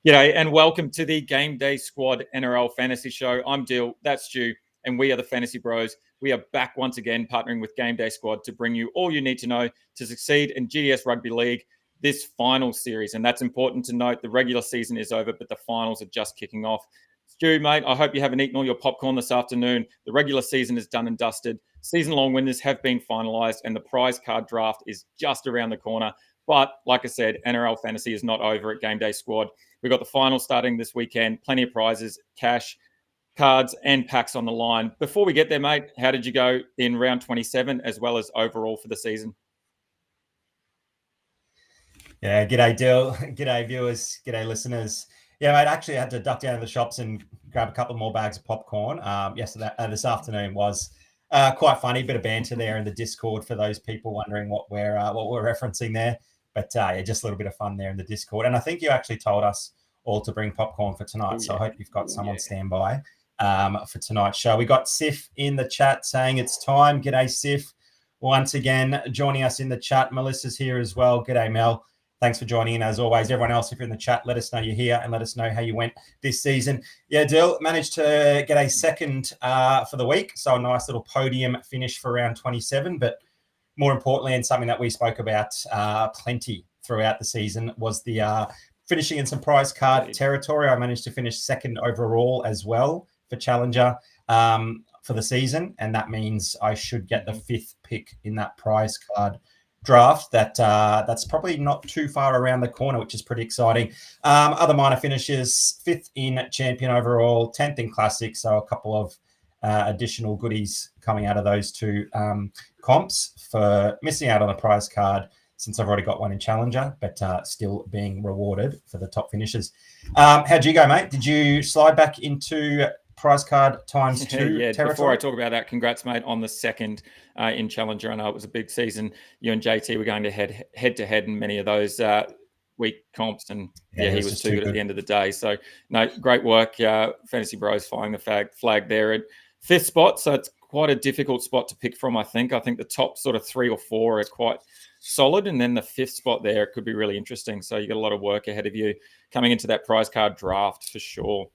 G'day and welcome to the Game Day Squad NRL Fantasy Show. I'm Dill, that's Stu, and we are the Fantasy Bros. We are back once again partnering with Game Day Squad to bring you all you need to know to succeed in GDS Rugby League this final series. And that's important to note. The regular season is over, but the finals are just kicking off. Stu, mate, I hope you haven't eaten all your popcorn this afternoon. The regular season is done and dusted. Season-long winners have been finalised, and the prize card draft is just around the corner. But like I said, NRL Fantasy is not over at Game Day Squad. We've got the final starting this weekend, plenty of prizes, cash, cards, and packs on the line. Before we get there, mate, how did you go in round 27 as well as overall for the season? Yeah, g'day, Dill. G'day, viewers. G'day, listeners. Yeah, mate, actually I had to duck down to the shops and grab a couple more bags of popcorn. This afternoon was quite funny. Bit of banter there in the Discord for those people wondering what we're referencing there. But yeah, just a little bit of fun there in the Discord. And I think you actually told us all to bring popcorn for tonight. So I hope you've got some on standby for tonight's show. We got Sif in the chat saying it's time. G'day, Sif. Once again, joining us in the chat. Melissa's here as well. G'day, Mel. Thanks for joining in. As always, everyone else, if you're in the chat, let us know you're here and let us know how you went this season. Yeah, Dill, managed to get a second for the week. So a nice little podium finish for round 27. But more importantly, and something that we spoke about plenty throughout the season, was the finishing in some prize card territory. I managed to finish second overall as well for Challenger for the season. And that means I should get the fifth pick in that prize card draft. That's probably not too far around the corner, which is pretty exciting. Other minor finishes: fifth in champion overall, 10th in classic. So a couple of additional goodies coming out of those two comps for missing out on a prize card, since I've already got one in Challenger, but still being rewarded for the top finishes. How'd you go, mate? Did you slide back into prize card times two territory? Before I talk about that, congrats, mate, on the second in Challenger. I know it was a big season. You and JT were going to head to head in many of those week comps, and he was too good at the end of the day. So no, great work. Fantasy Bros flying the flag there at fifth spot. So it's quite a difficult spot to pick from, I think. I think the top sort of 3 or 4 are quite solid, and then the fifth spot there could be really interesting. So you got a lot of work ahead of you coming into that prize card draft for sure.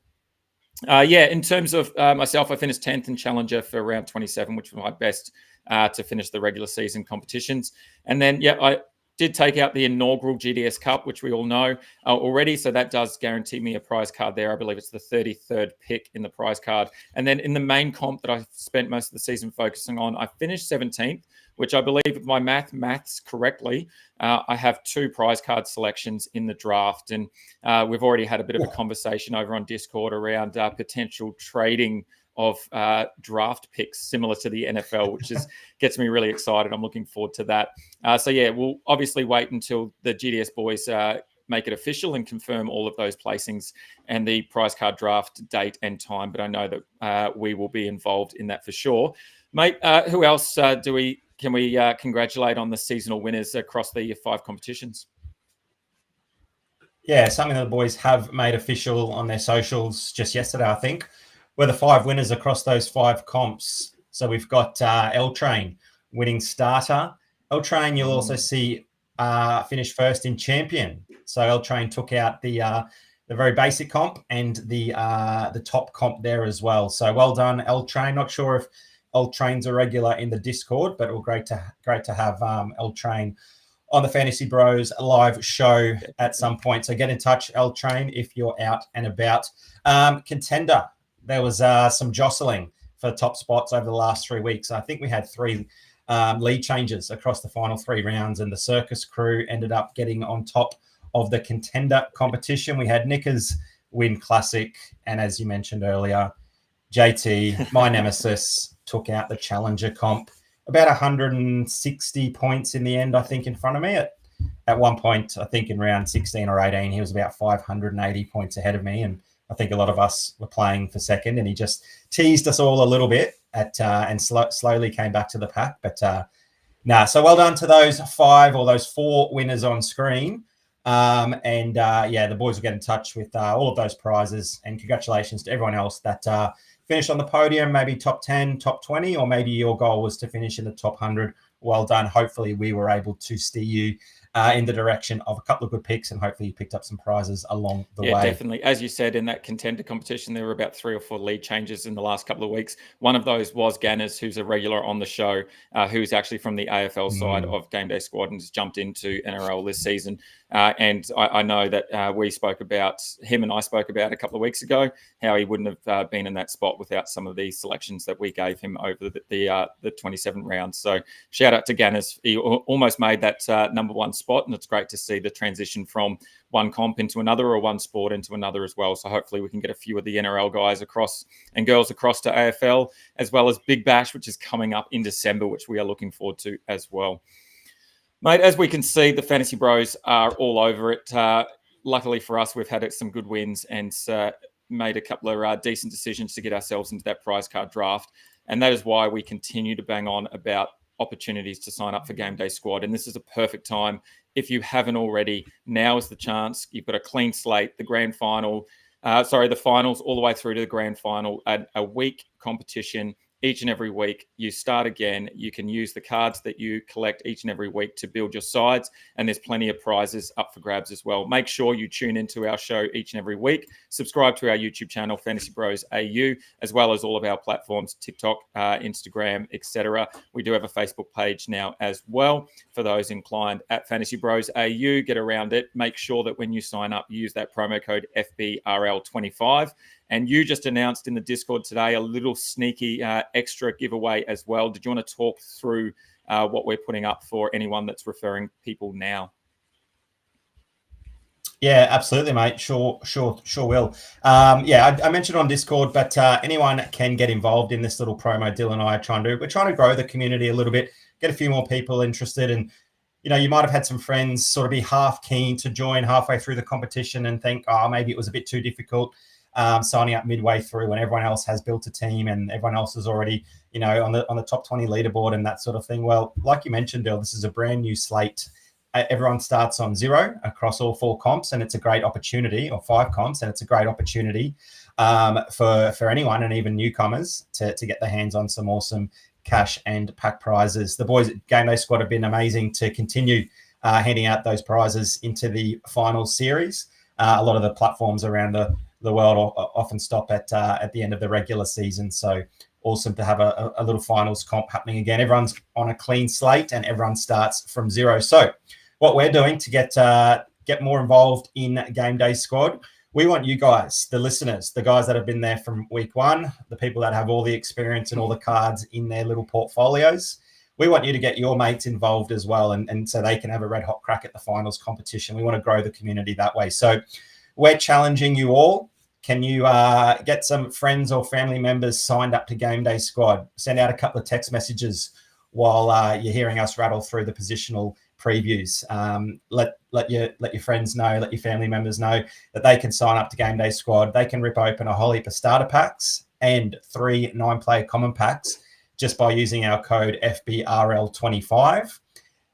In terms of myself, I finished 10th in Challenger for round 27, which was my best to finish the regular season competitions. And then, I did take out the inaugural GDS Cup, which we all know already. So that does guarantee me a prize card there. I believe it's the 33rd pick in the prize card. And then in the main comp that I spent most of the season focusing on, I finished 17th, which I believe, if my maths correctly, I have 2 prize card selections in the draft. And we've already had a bit of a conversation over on Discord around potential trading of draft picks similar to the NFL, which gets me really excited. I'm looking forward to that. We'll obviously wait until the GDS boys make it official and confirm all of those placings and the prize card draft date and time. But I know that we will be involved in that for sure. Mate, who else can we congratulate on the seasonal winners across the 5 competitions? Yeah, something that the boys have made official on their socials just yesterday, I think, were the 5 winners across those 5 comps. So we've got L Train winning starter. L Train, you'll also see finish first in champion. So L Train took out the very basic comp and the top comp there as well. So well done, L Train. Not sure if L Train's a regular in the Discord, but it was great to have L Train on the Fantasy Bros live show at some point. So get in touch, L Train, if you're out and about. Contender, there was some jostling for top spots over the last 3 weeks. I think we had 3 lead changes across the final 3 rounds, and the Circus crew ended up getting on top of the contender competition. We had Nickers win Classic, and as you mentioned earlier, JT, my nemesis, took out the Challenger comp. About 160 points in the end, I think, in front of me. At one point, I think in round 16 or 18, he was about 580 points ahead of me, and I think a lot of us were playing for second, and he just teased us all a little bit and slowly came back to the pack. But so well done to those 5 or those 4 winners on screen. The boys will get in touch with all of those prizes, and congratulations to everyone else that finished on the podium, maybe top 10, top 20, or maybe your goal was to finish in the top 100. Well done. Hopefully we were able to steer you in the direction of a couple of good picks, and hopefully you picked up some prizes along the way. Yeah, definitely. As you said, in that contender competition, there were about 3 or 4 lead changes in the last couple of weeks. One of those was Ganners, who's a regular on the show, who's actually from the AFL side of Game Day Squad and has jumped into NRL this season. And I know that him and I spoke about a couple of weeks ago, how he wouldn't have been in that spot without some of the selections that we gave him over the 27 rounds. So shout out to Ganners. He almost made that number one spot, and it's great to see the transition from one comp into another or one sport into another as well. So hopefully we can get a few of the NRL guys across and girls across to AFL, as well as Big Bash, which is coming up in December, which we are looking forward to as well. Mate, as we can see, the Fantasy Bros are all over it. Luckily for us, we've had some good wins and made a couple of decent decisions to get ourselves into that prize card draft. And that is why we continue to bang on about opportunities to sign up for Game Day Squad. And this is a perfect time. If you haven't already, now is the chance. You've got a clean slate, the finals all the way through to the grand final, a week competition each and every week. You start again. You can use the cards that you collect each and every week to build your sides, and there's plenty of prizes up for grabs as well. Make sure you tune into our show each and every week. Subscribe to our YouTube channel, Fantasy Bros AU, as well as all of our platforms, TikTok, Instagram, etc. We do have a Facebook page now as well for those inclined, at Fantasy Bros AU. Get around it. Make sure that when you sign up, you use that promo code FBRL25. And you just announced in the Discord today a little sneaky extra giveaway as well. Did you want to talk through what we're putting up for anyone that's referring people now? Yeah, absolutely, mate. Sure will. I mentioned on Discord, but anyone can get involved in this little promo Dylan and I are trying to do. We're trying to grow the community a little bit, get a few more people interested. And, you might have had some friends sort of be half keen to join halfway through the competition and think, maybe it was a bit too difficult. Signing up midway through when everyone else has built a team and everyone else is already, on the top 20 leaderboard and that sort of thing. Well, like you mentioned, Bill, this is a brand new slate. Everyone starts on 0 across all 4 comps, and it's a great opportunity, or 5 comps, and it's a great opportunity for anyone and even newcomers to get their hands on some awesome cash and pack prizes. The boys at Game Day Squad have been amazing to continue handing out those prizes into the final series. A lot of the platforms around the world often stop at the end of the regular season. So awesome to have a little finals comp happening again. Everyone's on a clean slate and everyone starts from 0. So what we're doing to get more involved in Game Day Squad, we want you guys, the listeners, the guys that have been there from week 1, the people that have all the experience and all the cards in their little portfolios. We want you to get your mates involved as well, and so they can have a red hot crack at the finals competition. We want to grow the community that way. So we're challenging you all. Can you get some friends or family members signed up to Game Day Squad? Send out a couple of text messages while you're hearing us rattle through the positional previews. Let your friends know, let your family members know that they can sign up to Game Day Squad. They can rip open a whole heap of starter packs and 3 9-player common packs just by using our code FBRL25.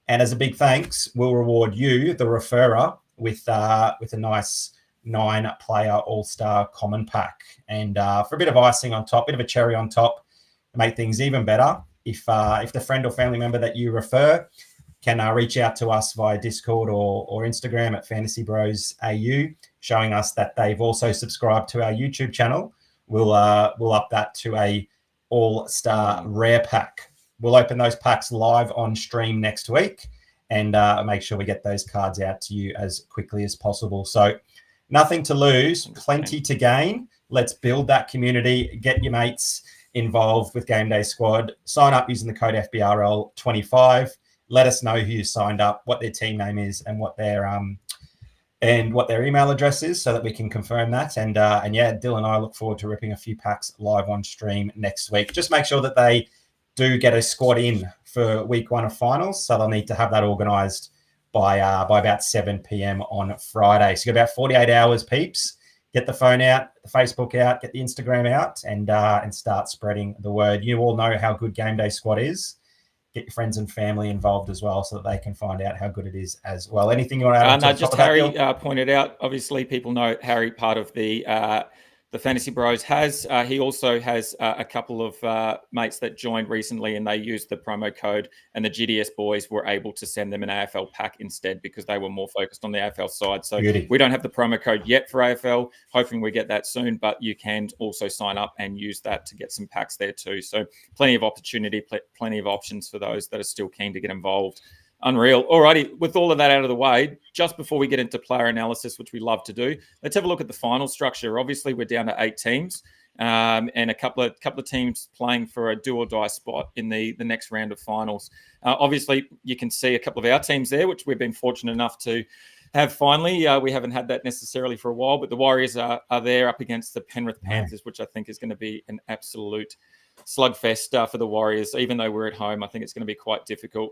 And as a big thanks, we'll reward you, the referrer, with a nice 9-player all-star common pack. And for a bit of icing on top, bit of a cherry on top, make things even better, if the friend or family member that you refer can reach out to us via Discord or Instagram at Fantasy Bros AU, showing us that they've also subscribed to our YouTube channel, we'll up that to a all-star rare pack. We'll open those packs live on stream next week and make sure we get those cards out to you as quickly as possible. So nothing to lose, plenty to gain. Let's build that community. Get your mates involved with Game Day Squad. Sign up using the code FBRL25. Let us know who you signed up, what their team name is, and what their email address is, so that we can confirm that. And Dylan and I look forward to ripping a few packs live on stream next week. Just make sure that they do get a squad in for week 1 of finals, so they'll need to have that organised by about 7 p.m. on Friday. So you got about 48 hours, peeps. Get the phone out, the Facebook out, get the Instagram out, and start spreading the word. You all know how good Game Day Squad is. Get your friends and family involved as well, so that they can find out how good it is as well. Anything you want to add? No, just Harry pointed out, obviously people know Harry, part of the the Fantasy Bros has. He also has a couple of mates that joined recently, and they used the promo code, and the GDS boys were able to send them an AFL pack instead because they were more focused on the AFL side. So we don't have the promo code yet for AFL, hoping we get that soon, but you can also sign up and use that to get some packs there too. So plenty of opportunity, plenty of options for those that are still keen to get involved. Unreal. Alrighty, with all of that out of the way, just before we get into player analysis, which we love to do, let's have a look at the final structure. Obviously, we're down to 8 teams, and a couple of teams playing for a do or die spot in the next round of finals. Obviously, you can see a couple of our teams there, which we've been fortunate enough to have finally. We haven't had that necessarily for a while, but the Warriors are there up against the Penrith Panthers, which I think is going to be an absolute slugfest for the Warriors. Even though we're at home, I think it's going to be quite difficult.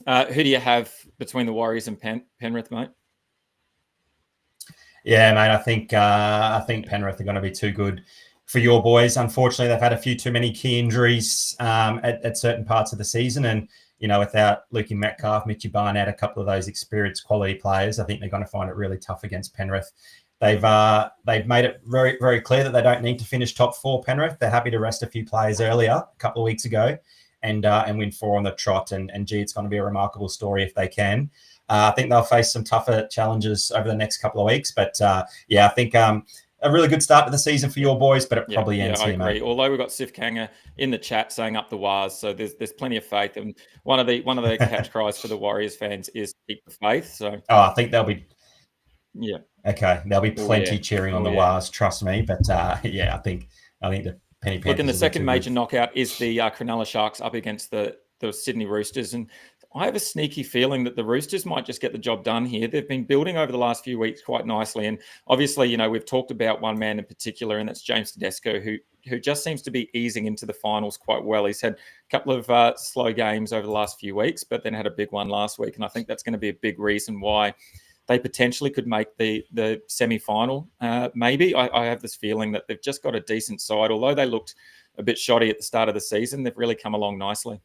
Who do you have between the Warriors and Penrith, mate? Yeah, mate, I think Penrith are going to be too good for your boys. Unfortunately, they've had a few too many key injuries at certain parts of the season, and without Lukey Metcalf, Mitchy Barnett, a couple of those experienced quality players, I think they're going to find it really tough against Penrith. They've made it very, very clear that they don't need to finish top 4. Penrith, they're happy to rest a few players earlier, a couple of weeks ago, and win 4 on the trot. And gee, it's going to be a remarkable story if they can. I think they'll face some tougher challenges over the next couple of weeks. But I think a really good start to the season for your boys, but it probably ends here, mate. Although we've got Sif Kanga in the chat saying up the Wars, so there's plenty of faith. And one of the catch cries for the Warriors fans is keep the faith. So I think there'll be there'll be plenty cheering on the Wars, trust me. But I think the Penny Panthers. Look, in the second major knockout is the Cronulla Sharks up against the Sydney Roosters, and I have a sneaky feeling that the Roosters might just get the job done here. They've been building over the last few weeks quite nicely, and obviously, we've talked about one man in particular, and that's James Tedesco, who just seems to be easing into the finals quite well. He's had a couple of slow games over the last few weeks, but then had a big one last week, and I think that's going to be a big reason why they potentially could make the semi-final. Maybe I have this feeling that they've just got a decent side. Although they looked a bit shoddy at the start of the season, they've really come along nicely.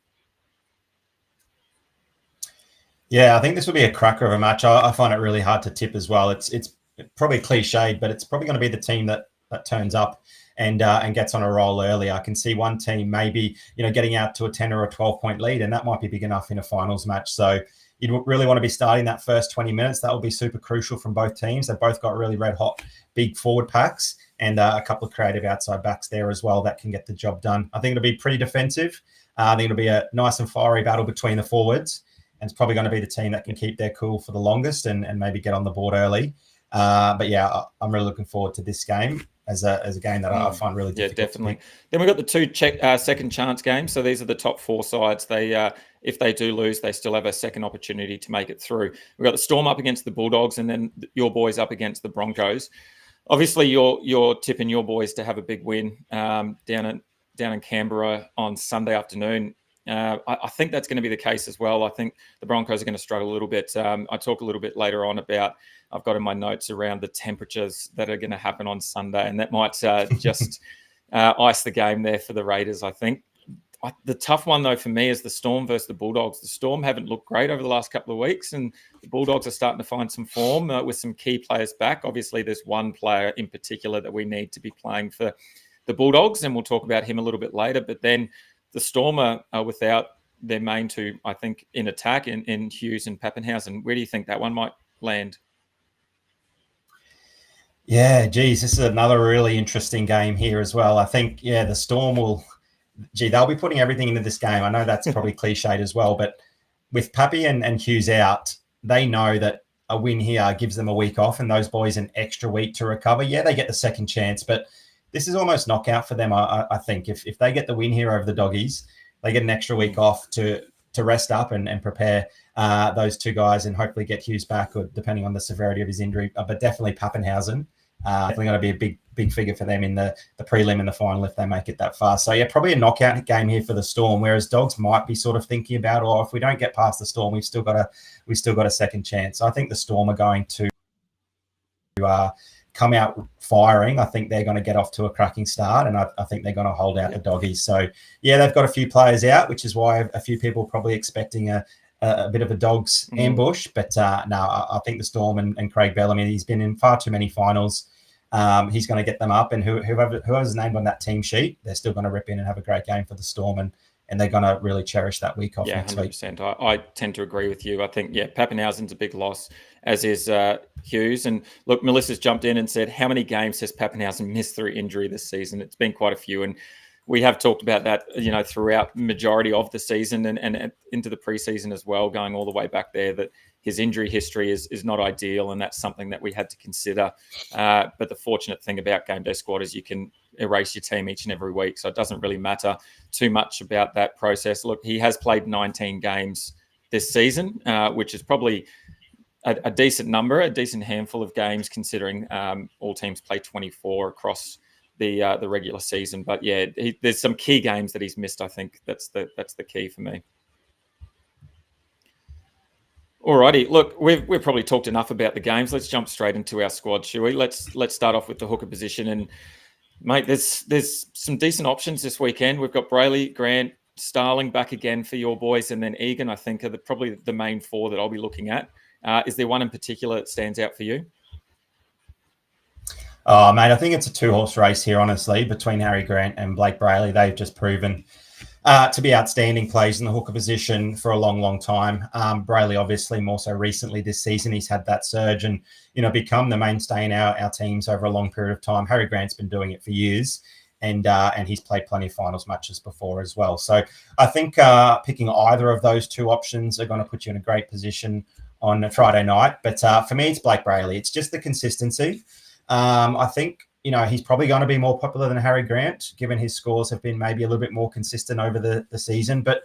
Yeah, I think this will be a cracker of a match. I find it really hard to tip as well. It's probably cliched, but it's probably going to be the team that turns up and gets on a roll early. I can see one team maybe getting out to a 10 or a 12-point lead, and that might be big enough in a finals match. So you'd really want to be starting that first 20 minutes. That will be super crucial from both teams. They've both got really red-hot, big forward packs and a couple of creative outside backs there as well that can get the job done. I think it'll be pretty defensive. I think it'll be a nice and fiery battle between the forwards, and it's probably going to be the team that can keep their cool for the longest and maybe get on the board early. I'm really looking forward to this game as a game that I find really difficult. Yeah, definitely. Then we've got the 2 second chance games. So these are the top 4 sides. They if they do lose, they still have a second opportunity to make it through. We've got the Storm up against the Bulldogs, and then your boys up against the Broncos. Obviously, you're tipping your boys to have a big win down in Canberra on Sunday afternoon. I think that's going to be the case as well. I think the Broncos are going to struggle a little bit. I talk a little bit later on about, I've got in my notes around the temperatures that are going to happen on Sunday, and that might just ice the game there for the Raiders, I think. The tough one, though, for me is the Storm versus the Bulldogs. The Storm haven't looked great over the last couple of weeks, and the Bulldogs are starting to find some form with some key players back. Obviously, there's one player in particular that we need to be playing for the Bulldogs, and we'll talk about him a little bit later. But then the Storm are without their main 2, I think, in attack, in Hughes and Pappenhausen. Where do you think that one might land? Yeah, geez, this is another really interesting game here as well. I think, the Storm they'll be putting everything into this game. I know that's probably cliched as well, but with Pappy and Hughes out, they know that a win here gives them a week off and those boys an extra week to recover. Yeah, they get the second chance, but this is almost knockout for them, I think. If they get the win here over the Doggies, they get an extra week off to rest up and prepare those 2 guys and hopefully get Hughes back, or depending on the severity of his injury, but definitely Pappenhausen. Definitely going to be a big figure for them in the prelim and the final if they make it that far. So yeah, probably a knockout game here for the Storm. Whereas Dogs might be sort of thinking about, if we don't get past the Storm, we've still got a second chance. So I think the Storm are going to come out firing. I think they're going to get off to a cracking start, and I think they're going to hold out the Doggies. So yeah, they've got a few players out, which is why a few people are probably expecting a bit of a Dogs ambush. But no, I think the Storm and Craig Bellamy, he's been in far too many finals he's going to get them up, and whoever's named on that team sheet, they're still going to rip in and have a great game for the Storm, and they're going to really cherish that week off next 100%. week. I tend to agree with you. I think, Papenhuyzen's a big loss, as is Hughes. And look, Melissa's jumped in and said, how many games has Papenhuyzen missed through injury this season? It's been quite a few. And we have talked about that, throughout majority of the season and into the preseason as well, going all the way back there, that his injury history is not ideal, and that's something that we had to consider. But the fortunate thing about Game Day Squad is you can erase your team each and every week, so it doesn't really matter too much about that process. Look, he has played 19 games this season, which is probably a decent number, a decent handful of games, considering all teams play 24 across the regular season. But there's some key games that he's missed. I think that's the key for me. Alrighty, look, we've probably talked enough about the games. Let's jump straight into our squad, shall we? Let's start off with the hooker position, and mate, there's some decent options this weekend. We've got Brayley, Grant, Starling back again for your boys, and then Egan, I think, are probably the main four that I'll be looking at. Is there one in particular that stands out for you? Oh, mate, I think it's a two-horse race here, honestly, between Harry Grant and Blake Brayley. They've just proven to be outstanding players in the hooker position for a long, long time. Brayley, obviously, more so recently this season, he's had that surge and, become the mainstay in our teams over a long period of time. Harry Grant's been doing it for years, and he's played plenty of finals matches before as well. So I think picking either of those two options are going to put you in a great position on a Friday night. But for me, it's Blake Brayley. It's just the consistency. I think, he's probably going to be more popular than Harry Grant, given his scores have been maybe a little bit more consistent over the season. But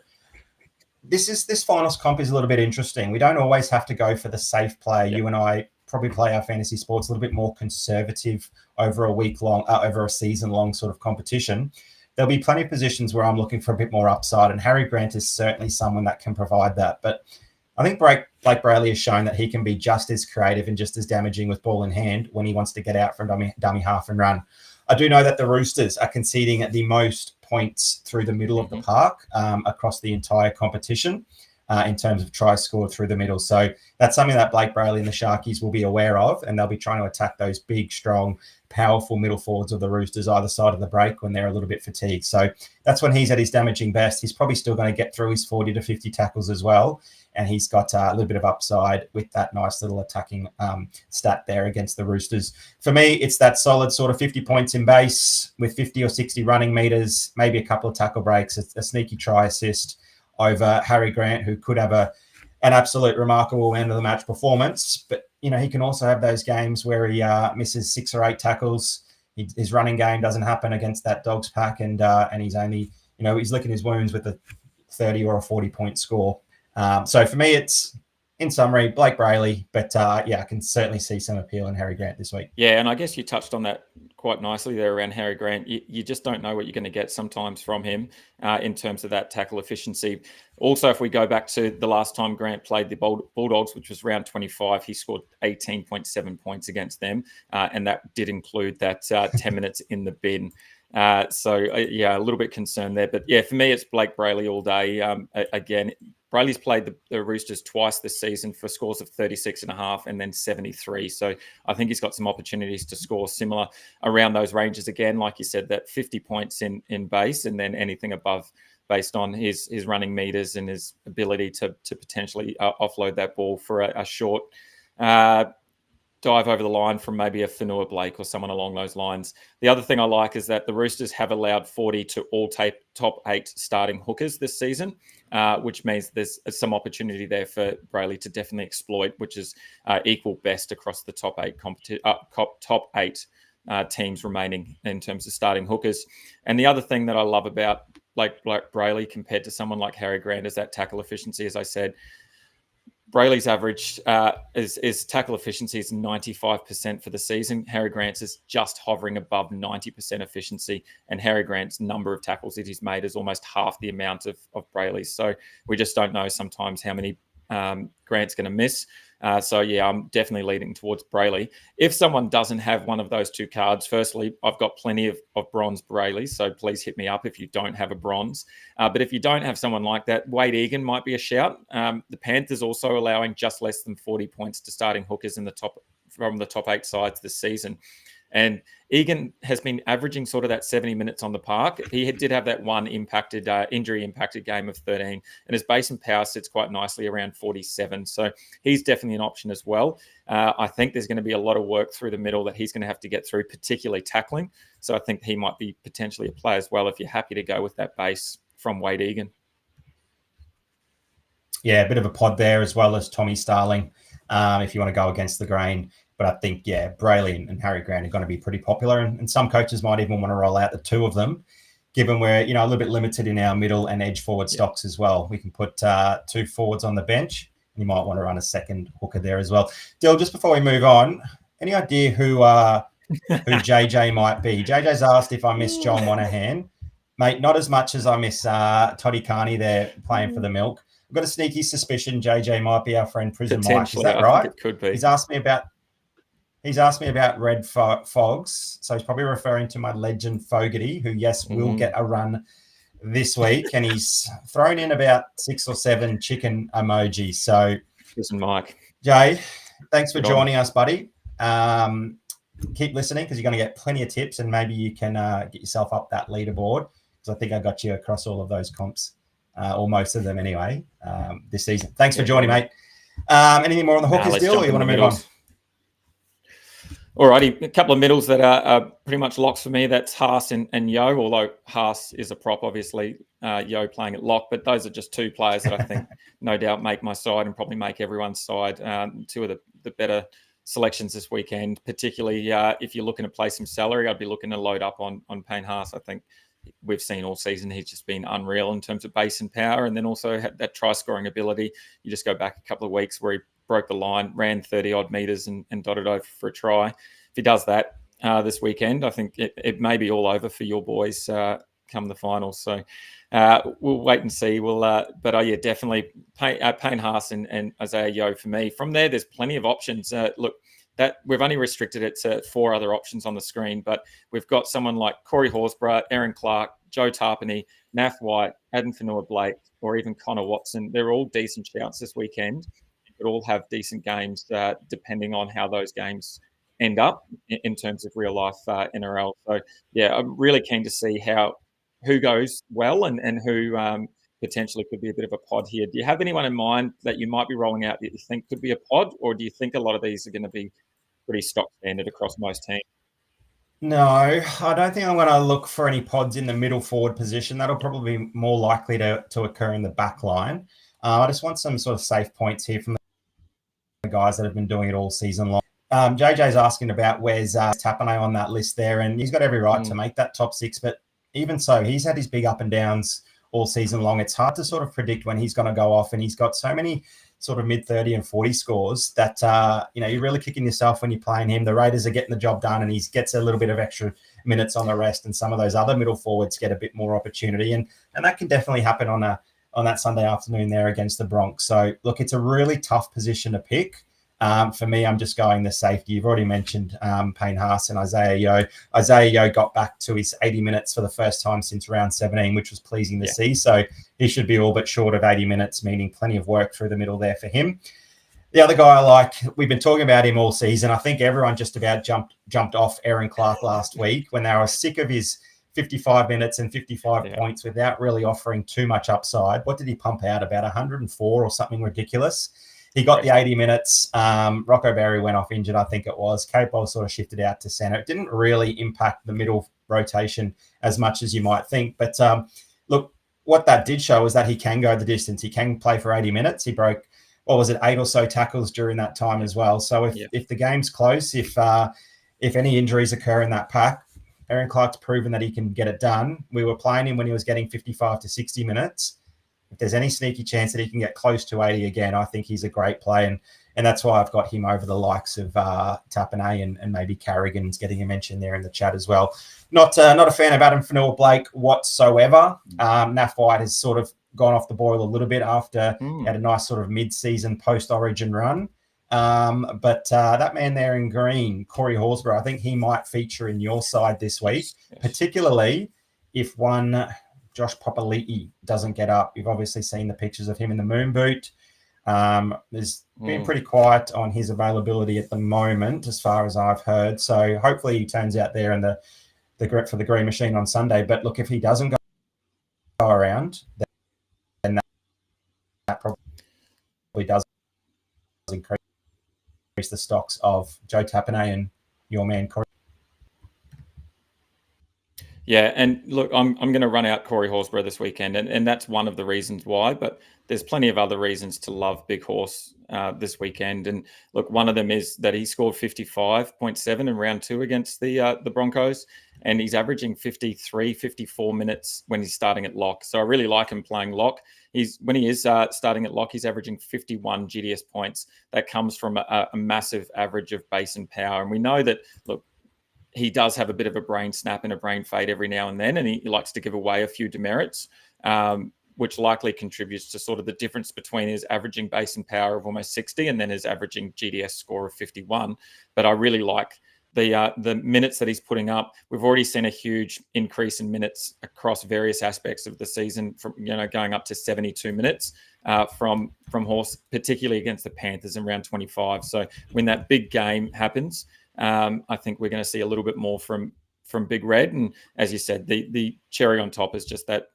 this finals comp is a little bit interesting. We don't always have to go for the safe play. Yep. You and I probably play our fantasy sports a little bit more conservative over a season-long sort of competition. There'll be plenty of positions where I'm looking for a bit more upside, and Harry Grant is certainly someone that can provide that. But I think Blake Brayley has shown that he can be just as creative and just as damaging with ball in hand when he wants to get out from dummy half and run. I do know that the Roosters are conceding at the most points through the middle of the park across the entire competition in terms of tries scored through the middle. So that's something that Blake Brayley and the Sharkies will be aware of, and they'll be trying to attack those big, strong, powerful middle forwards of the Roosters either side of the break when they're a little bit fatigued. So that's when he's at his damaging best. He's probably still going to get through his 40 to 50 tackles as well. And he's got a little bit of upside with that nice little attacking stat there against the Roosters. For me, it's that solid sort of 50 points in base with 50 or 60 running meters, maybe a couple of tackle breaks, a sneaky try assist over Harry Grant, who could have an absolute remarkable end of the match performance. But, he can also have those games where he misses 6 or 8 tackles. His running game doesn't happen against that Dogs pack, and he's only, he's licking his wounds with a 30 or a 40-point score. So for me, it's, in summary, Blake Brayley, but I can certainly see some appeal in Harry Grant this week. Yeah, and I guess you touched on that quite nicely there around Harry Grant. You just don't know what you're going to get sometimes from him in terms of that tackle efficiency. Also, if we go back to the last time Grant played the Bulldogs, which was round 25, he scored 18.7 points against them, and that did include that 10 minutes in the bin. So a little bit concerned there. But for me, it's Blake Brayley all day. Again, Brayley's played the Roosters twice this season for scores of 36.5 and then 73. So I think he's got some opportunities to score similar around those ranges again. Like you said, that 50 points in base, and then anything above based on his running meters and his ability to potentially offload that ball for a short dive over the line from maybe a Fanua Blake or someone along those lines. The other thing I like is that the Roosters have allowed 40 to all top 8 starting hookers this season, which means there's some opportunity there for Brayley to definitely exploit, which is equal best across the top 8 teams remaining in terms of starting hookers. And the other thing that I love about like Brayley compared to someone like Harry Grant is that tackle efficiency. As I said, Brayley's average is tackle efficiency is 95% for the season. Harry Grant's is just hovering above 90% efficiency, and Harry Grant's number of tackles that he's made is almost half the amount of Brayley's. So we just don't know sometimes how many Grant's going to miss. I'm definitely leaning towards Brayley. If someone doesn't have one of those two cards, firstly, I've got plenty of bronze Brayley, so please hit me up if you don't have a bronze. But if you don't have someone like that, Wade Egan might be a shout. The Panthers also allowing just less than 40 points to starting hookers from the top 8 sides this season. And Egan has been averaging sort of that 70 minutes on the park. He did have that one injury-impacted game of 13, and his base and power sits quite nicely around 47. So he's definitely an option as well. I think there's going to be a lot of work through the middle that he's going to have to get through, particularly tackling. So I think he might be potentially a play as well if you're happy to go with that base from Wade Egan. Yeah, a bit of a pod there as well as Tommy Starling, if you want to go against the grain. But I think, Brayley and Harry Grant are going to be pretty popular. And some coaches might even want to roll out the two of them, given we're, a little bit limited in our middle and edge forward stocks as well. We can put two forwards on the bench. And you might want to run a second hooker there as well. Dill, just before we move on, any idea who JJ might be? JJ's asked if I miss John Monahan. Mate, not as much as I miss Toddy Carney there playing for the Milk. I've got a sneaky suspicion JJ might be our friend Prison Mike. Is that right? It could be. He's asked me about Red Fogs, so he's probably referring to my legend Fogarty, who will get a run this week, and he's thrown in about 6 or 7 chicken emojis. So, Prison Mike, Jay, thanks for joining us, buddy. Keep listening because you're going to get plenty of tips, and maybe you can get yourself up that leaderboard because I think I got you across all of those comps. Or most of them anyway, this season. Thanks for joining, mate. Anything more on the Hookers deal, or you want to move on? Alrighty, a couple of middles that are pretty much locks for me. That's Haas and Yo, although Haas is a prop, obviously. Yo playing at lock, but those are just two players that I think no doubt make my side and probably make everyone's side. Two of the better selections this weekend, particularly if you're looking to play some salary, I'd be looking to load up on Payne Haas. I think we've seen all season he's just been unreal in terms of base and power, and then also had that try scoring ability. You just go back a couple of weeks where he broke the line, ran 30 odd meters and dotted over for a try. If he does that this weekend, I think it may be all over for your boys come the finals. So we'll wait and see. But definitely Payne Haas and Isaiah Yo for me. From there, there's plenty of options. Look, that we've only restricted it to 4 other options on the screen, but we've got someone like Corey Horsburgh, Aaron Clark, Joe Tarpany, Nath White, Adam Fanua-Blake, or even Connor Watson. They're all decent shouts this weekend. They could all have decent games depending on how those games end up in terms of real life NRL. So I'm really keen to see who goes well and who potentially could be a bit of a pod here. Do you have anyone in mind that you might be rolling out that you think could be a pod, or do you think a lot of these are going to be pretty stock standard across most teams? No, I don't think I'm going to look for any pods in the middle forward position. That'll probably be more likely to occur in the back line. I just want some sort of safe points here from the guys that have been doing it all season long. JJ's asking about where's Tapane on that list there, and he's got every right to make that top 6, but even so, he's had his big up and downs all season long. It's hard to sort of predict when he's going to go off, and he's got so many sort of mid 30 and 40 scores that you're really kicking yourself when you're playing him. The Raiders are getting the job done, and he gets a little bit of extra minutes on the rest, and some of those other middle forwards get a bit more opportunity, and that can definitely happen on that Sunday afternoon there against the Bronx. So look, it's a really tough position to pick. For me, I'm just going the safety. You've already mentioned Payne Haas and Isaiah Yo. Isaiah Yo got back to his 80 minutes for the first time since round 17, which was pleasing to see. So he should be all but short of 80 minutes, meaning plenty of work through the middle there for him. The other guy I like, we've been talking about him all season. I think everyone just about jumped off Aaron Clark last week when they were sick of his 55 minutes and 55 points without really offering too much upside. What did he pump out? About 104 or something ridiculous. He got the 80 minutes. Rocco Berry went off injured, I think it was. Capewell sort of shifted out to centre. It didn't really impact the middle rotation as much as you might think. But look, what that did show was that he can go the distance. He can play for 80 minutes. He broke, 8 or so tackles during that time as well. So if the game's close, if any injuries occur in that pack, Aaron Clark's proven that he can get it done. We were playing him when he was getting 55 to 60 minutes. If there's any sneaky chance that he can get close to 80 again, I think he's a great play. And that's why I've got him over the likes of Tapane and maybe Carrigan's getting a mention there in the chat as well. Not a fan of Adam Fanua-Blake whatsoever. Nath White has sort of gone off the boil a little bit after he had a nice sort of mid-season post-origin run. But that man there in green, Corey Horsburgh, I think he might feature in your side this week, particularly if one Josh Papali'i doesn't get up. You've obviously seen the pictures of him in the moon boot. There's been pretty quiet on his availability at the moment, as far as I've heard. So hopefully he turns out there in the for the green machine on Sunday. But look, if he doesn't go around, then that probably does increase the stocks of Joe Tapine and your man Corey. Yeah, and look, I'm going to run out Corey Horsburgh this weekend, and that's one of the reasons why. But there's plenty of other reasons to love Big Horse this weekend. And look, one of them is that he scored 55.7 in round 2 against the Broncos, and he's averaging 53, 54 minutes when he's starting at lock. So I really like him playing lock. When he is starting at lock, he's averaging 51 GDS points. That comes from a massive average of base and power, and we know that. Look, he does have a bit of a brain snap and a brain fade every now and then, and he likes to give away a few demerits, which likely contributes to sort of the difference between his averaging base and power of almost 60 and then his averaging GDS score of 51. But I really like the minutes that he's putting up. We've already seen a huge increase in minutes across various aspects of the season, from going up to 72 minutes from Horse, particularly against the Panthers in round 25. So when that big game happens, I think we're going to see a little bit more from Big Red. And as you said, the cherry on top is just that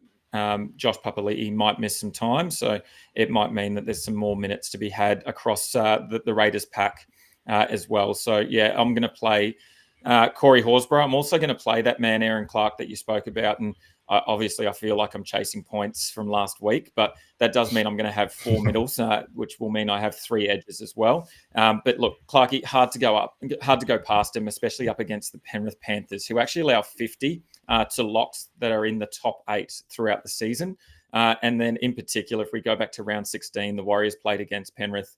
Josh Papali'i might miss some time. So it might mean that there's some more minutes to be had across the Raiders pack as well. So, yeah, I'm going to play Corey Horsburgh. I'm also going to play that man, Aaron Clark, that you spoke about. And obviously, I feel like I'm chasing points from last week, but that does mean I'm going to have 4 middles, which will mean I have 3 edges as well. But look, Clarkie, hard to go past him, especially up against the Penrith Panthers, who actually allow 50 to locks that are in the top 8 throughout the season. And then in particular, if we go back to round 16, the Warriors played against Penrith,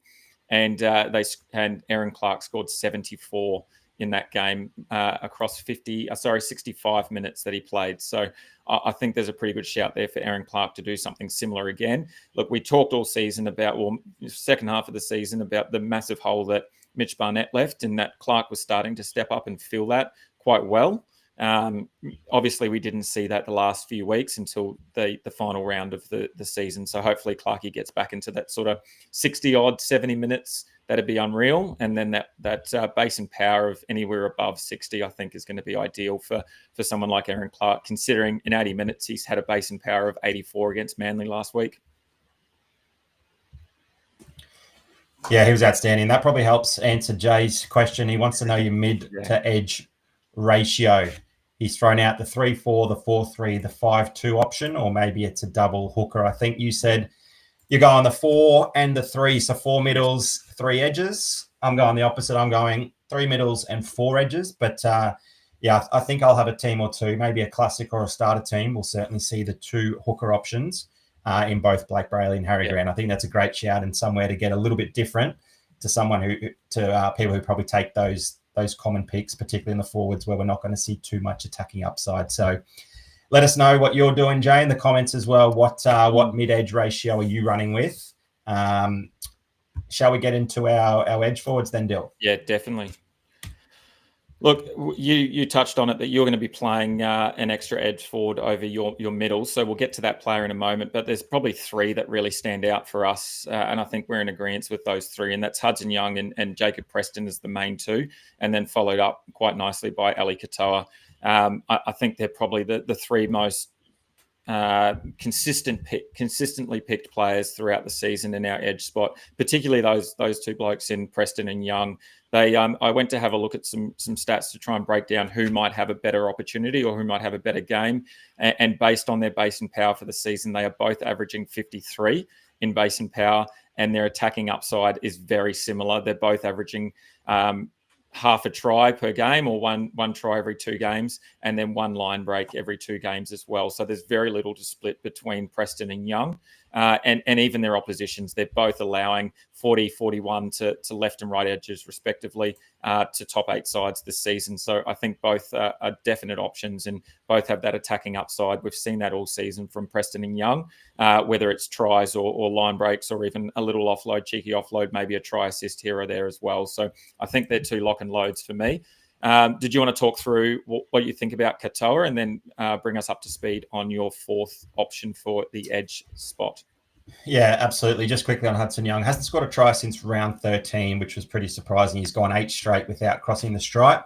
and Aaron Clark scored 74 in that game across 65 minutes that he played. So I think there's a pretty good shout there for Aaron Clark to do something similar again. Look, we talked all season about, second half of the season, about the massive hole that Mitch Barnett left, and that Clark was starting to step up and fill that quite well. Obviously, we didn't see that the last few weeks until the final round of the season. So hopefully Clarkie gets back into that sort of 60-odd, 70 minutes. That'd be unreal. And then that base and power of anywhere above 60, I think, is going to be ideal for someone like Aaron Clark, considering in 80 minutes he's had a base and power of 84 against Manly last week. Yeah, he was outstanding. That probably helps answer Jay's question. He wants to know your mid to edge ratio. He's thrown out the 3-4, the 4-3, the 5-2 option, or maybe it's a double hooker. I think you said you're going the 4 and the 3, so 4 middles, 3 edges. I'm going the opposite. I'm going 3 middles and 4 edges. But yeah, I think I'll have a team or two, maybe a classic or a starter team. We'll certainly see the 2 hooker options in both Blake Brayley and Harry Grant. I think that's a great shout and somewhere to get a little bit different to people who probably take those common picks, particularly in the forwards where we're not going to see too much attacking upside. So let us know what you're doing, Jay, in the comments as well. What mid-edge ratio are you running with? Shall we get into our edge forwards then, Dill? Yeah, definitely. Look, you touched on it that you're going to be playing an extra edge forward over your middle. So we'll get to that player in a moment. But there's probably 3 that really stand out for us. And I think we're in agreement with those 3. And that's Hudson Young and Jacob Preston as the main 2. And then followed up quite nicely by Ali Katoa. I think they're probably the 3 most consistently picked players throughout the season in our edge spot, particularly those 2 blokes in Preston and Young. I went to have a look at some stats to try and break down who might have a better opportunity or who might have a better game. And based on their base and power for the season, they are both averaging 53 in base and power, and their attacking upside is very similar. They're both averaging half a try per game, or one try every 2 games, and then 1 line break every 2 games as well. So there's very little to split between Preston and Young. And even their oppositions, they're both allowing 40, 41 to left and right edges, respectively, to top 8 sides this season. So I think both are definite options and both have that attacking upside. We've seen that all season from Preston and Young, whether it's tries or line breaks or even a little offload, cheeky offload, maybe a try assist here or there as well. So I think they're 2 lock and loads for me. Did you want to talk through what you think about Katoa and then bring us up to speed on your 4th option for the edge spot? Yeah, absolutely. Just quickly on Hudson Young, hasn't scored a try since round 13, which was pretty surprising. He's gone 8 straight without crossing the stripe.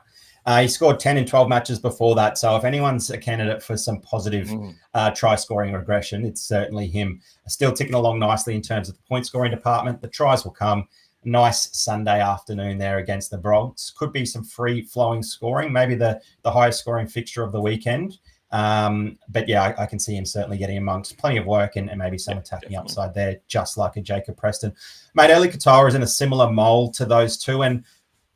He scored 10 in 12 matches before that. So if anyone's a candidate for some positive try scoring regression, it's certainly him. Still ticking along nicely in terms of the point scoring department. The tries will come. Nice Sunday afternoon there against the Bronx. Could be some free flowing scoring, maybe the highest scoring fixture of the weekend. But yeah, I can see him certainly getting amongst plenty of work and maybe some attacking upside there, just like a Jacob Preston. Mate, Eli Katoa is in a similar mold to those two. And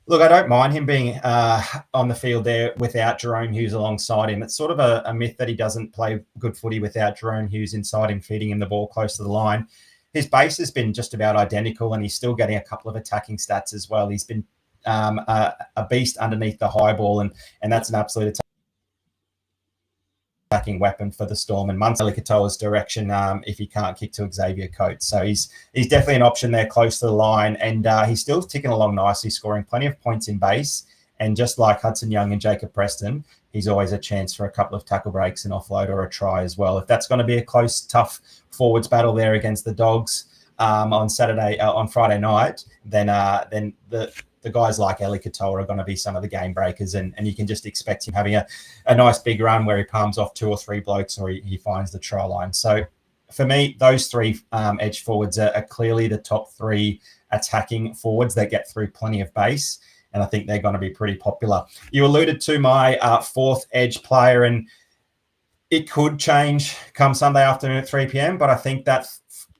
look, I don't mind him being on the field there without Jerome Hughes alongside him. It's sort of a myth that he doesn't play good footy without Jerome Hughes inside him, feeding him the ball close to the line. His base has been just about identical, and he's still getting a couple of attacking stats as well. He's been a beast underneath the high ball, and that's an absolute attacking weapon for the Storm, and Munster Katoa's direction if he can't kick to Xavier Coates. So he's definitely an option there close to the line, and he's still ticking along nicely, scoring plenty of points in base. And just like Hudson Young and Jacob Preston, he's always a chance for a couple of tackle breaks, an offload, or a try as well. If that's going to be a close, tough forwards battle there against the Dogs on Friday night, then the guys like Eli Katoa are going to be some of the game breakers, and you can just expect him having a nice big run where he palms off 2 or 3 blokes, or he finds the try line. So for me, those 3 edge forwards are clearly the top 3 attacking forwards that get through plenty of base, and I think they're going to be pretty popular. You alluded to my 4th edge player, and it could change come Sunday afternoon at 3 p.m, but I think that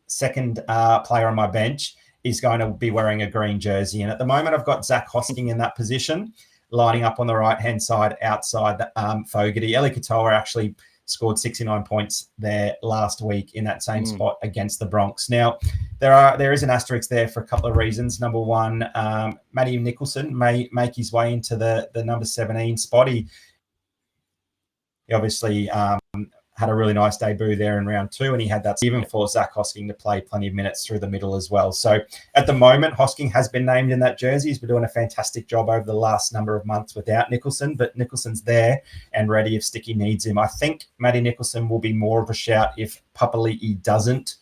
second player on my bench is going to be wearing a green jersey. And at the moment, I've got Zach Hosking in that position, lining up on the right-hand side outside Fogarty. Eli Katoa actually scored 69 points there last week in that same spot against the Bronx. Now, there is an asterisk there for a couple of reasons. Number one, Matty Nicholson may make his way into the number 17 spot. He obviously had a really nice debut there in round 2, and he had that even for Zach Hosking to play plenty of minutes through the middle as well. So at the moment, Hosking has been named in that jersey. He's been doing a fantastic job over the last number of months without Nicholson, but Nicholson's there and ready if Sticky needs him. I think Matty Nicholson will be more of a shout if Papali'i doesn't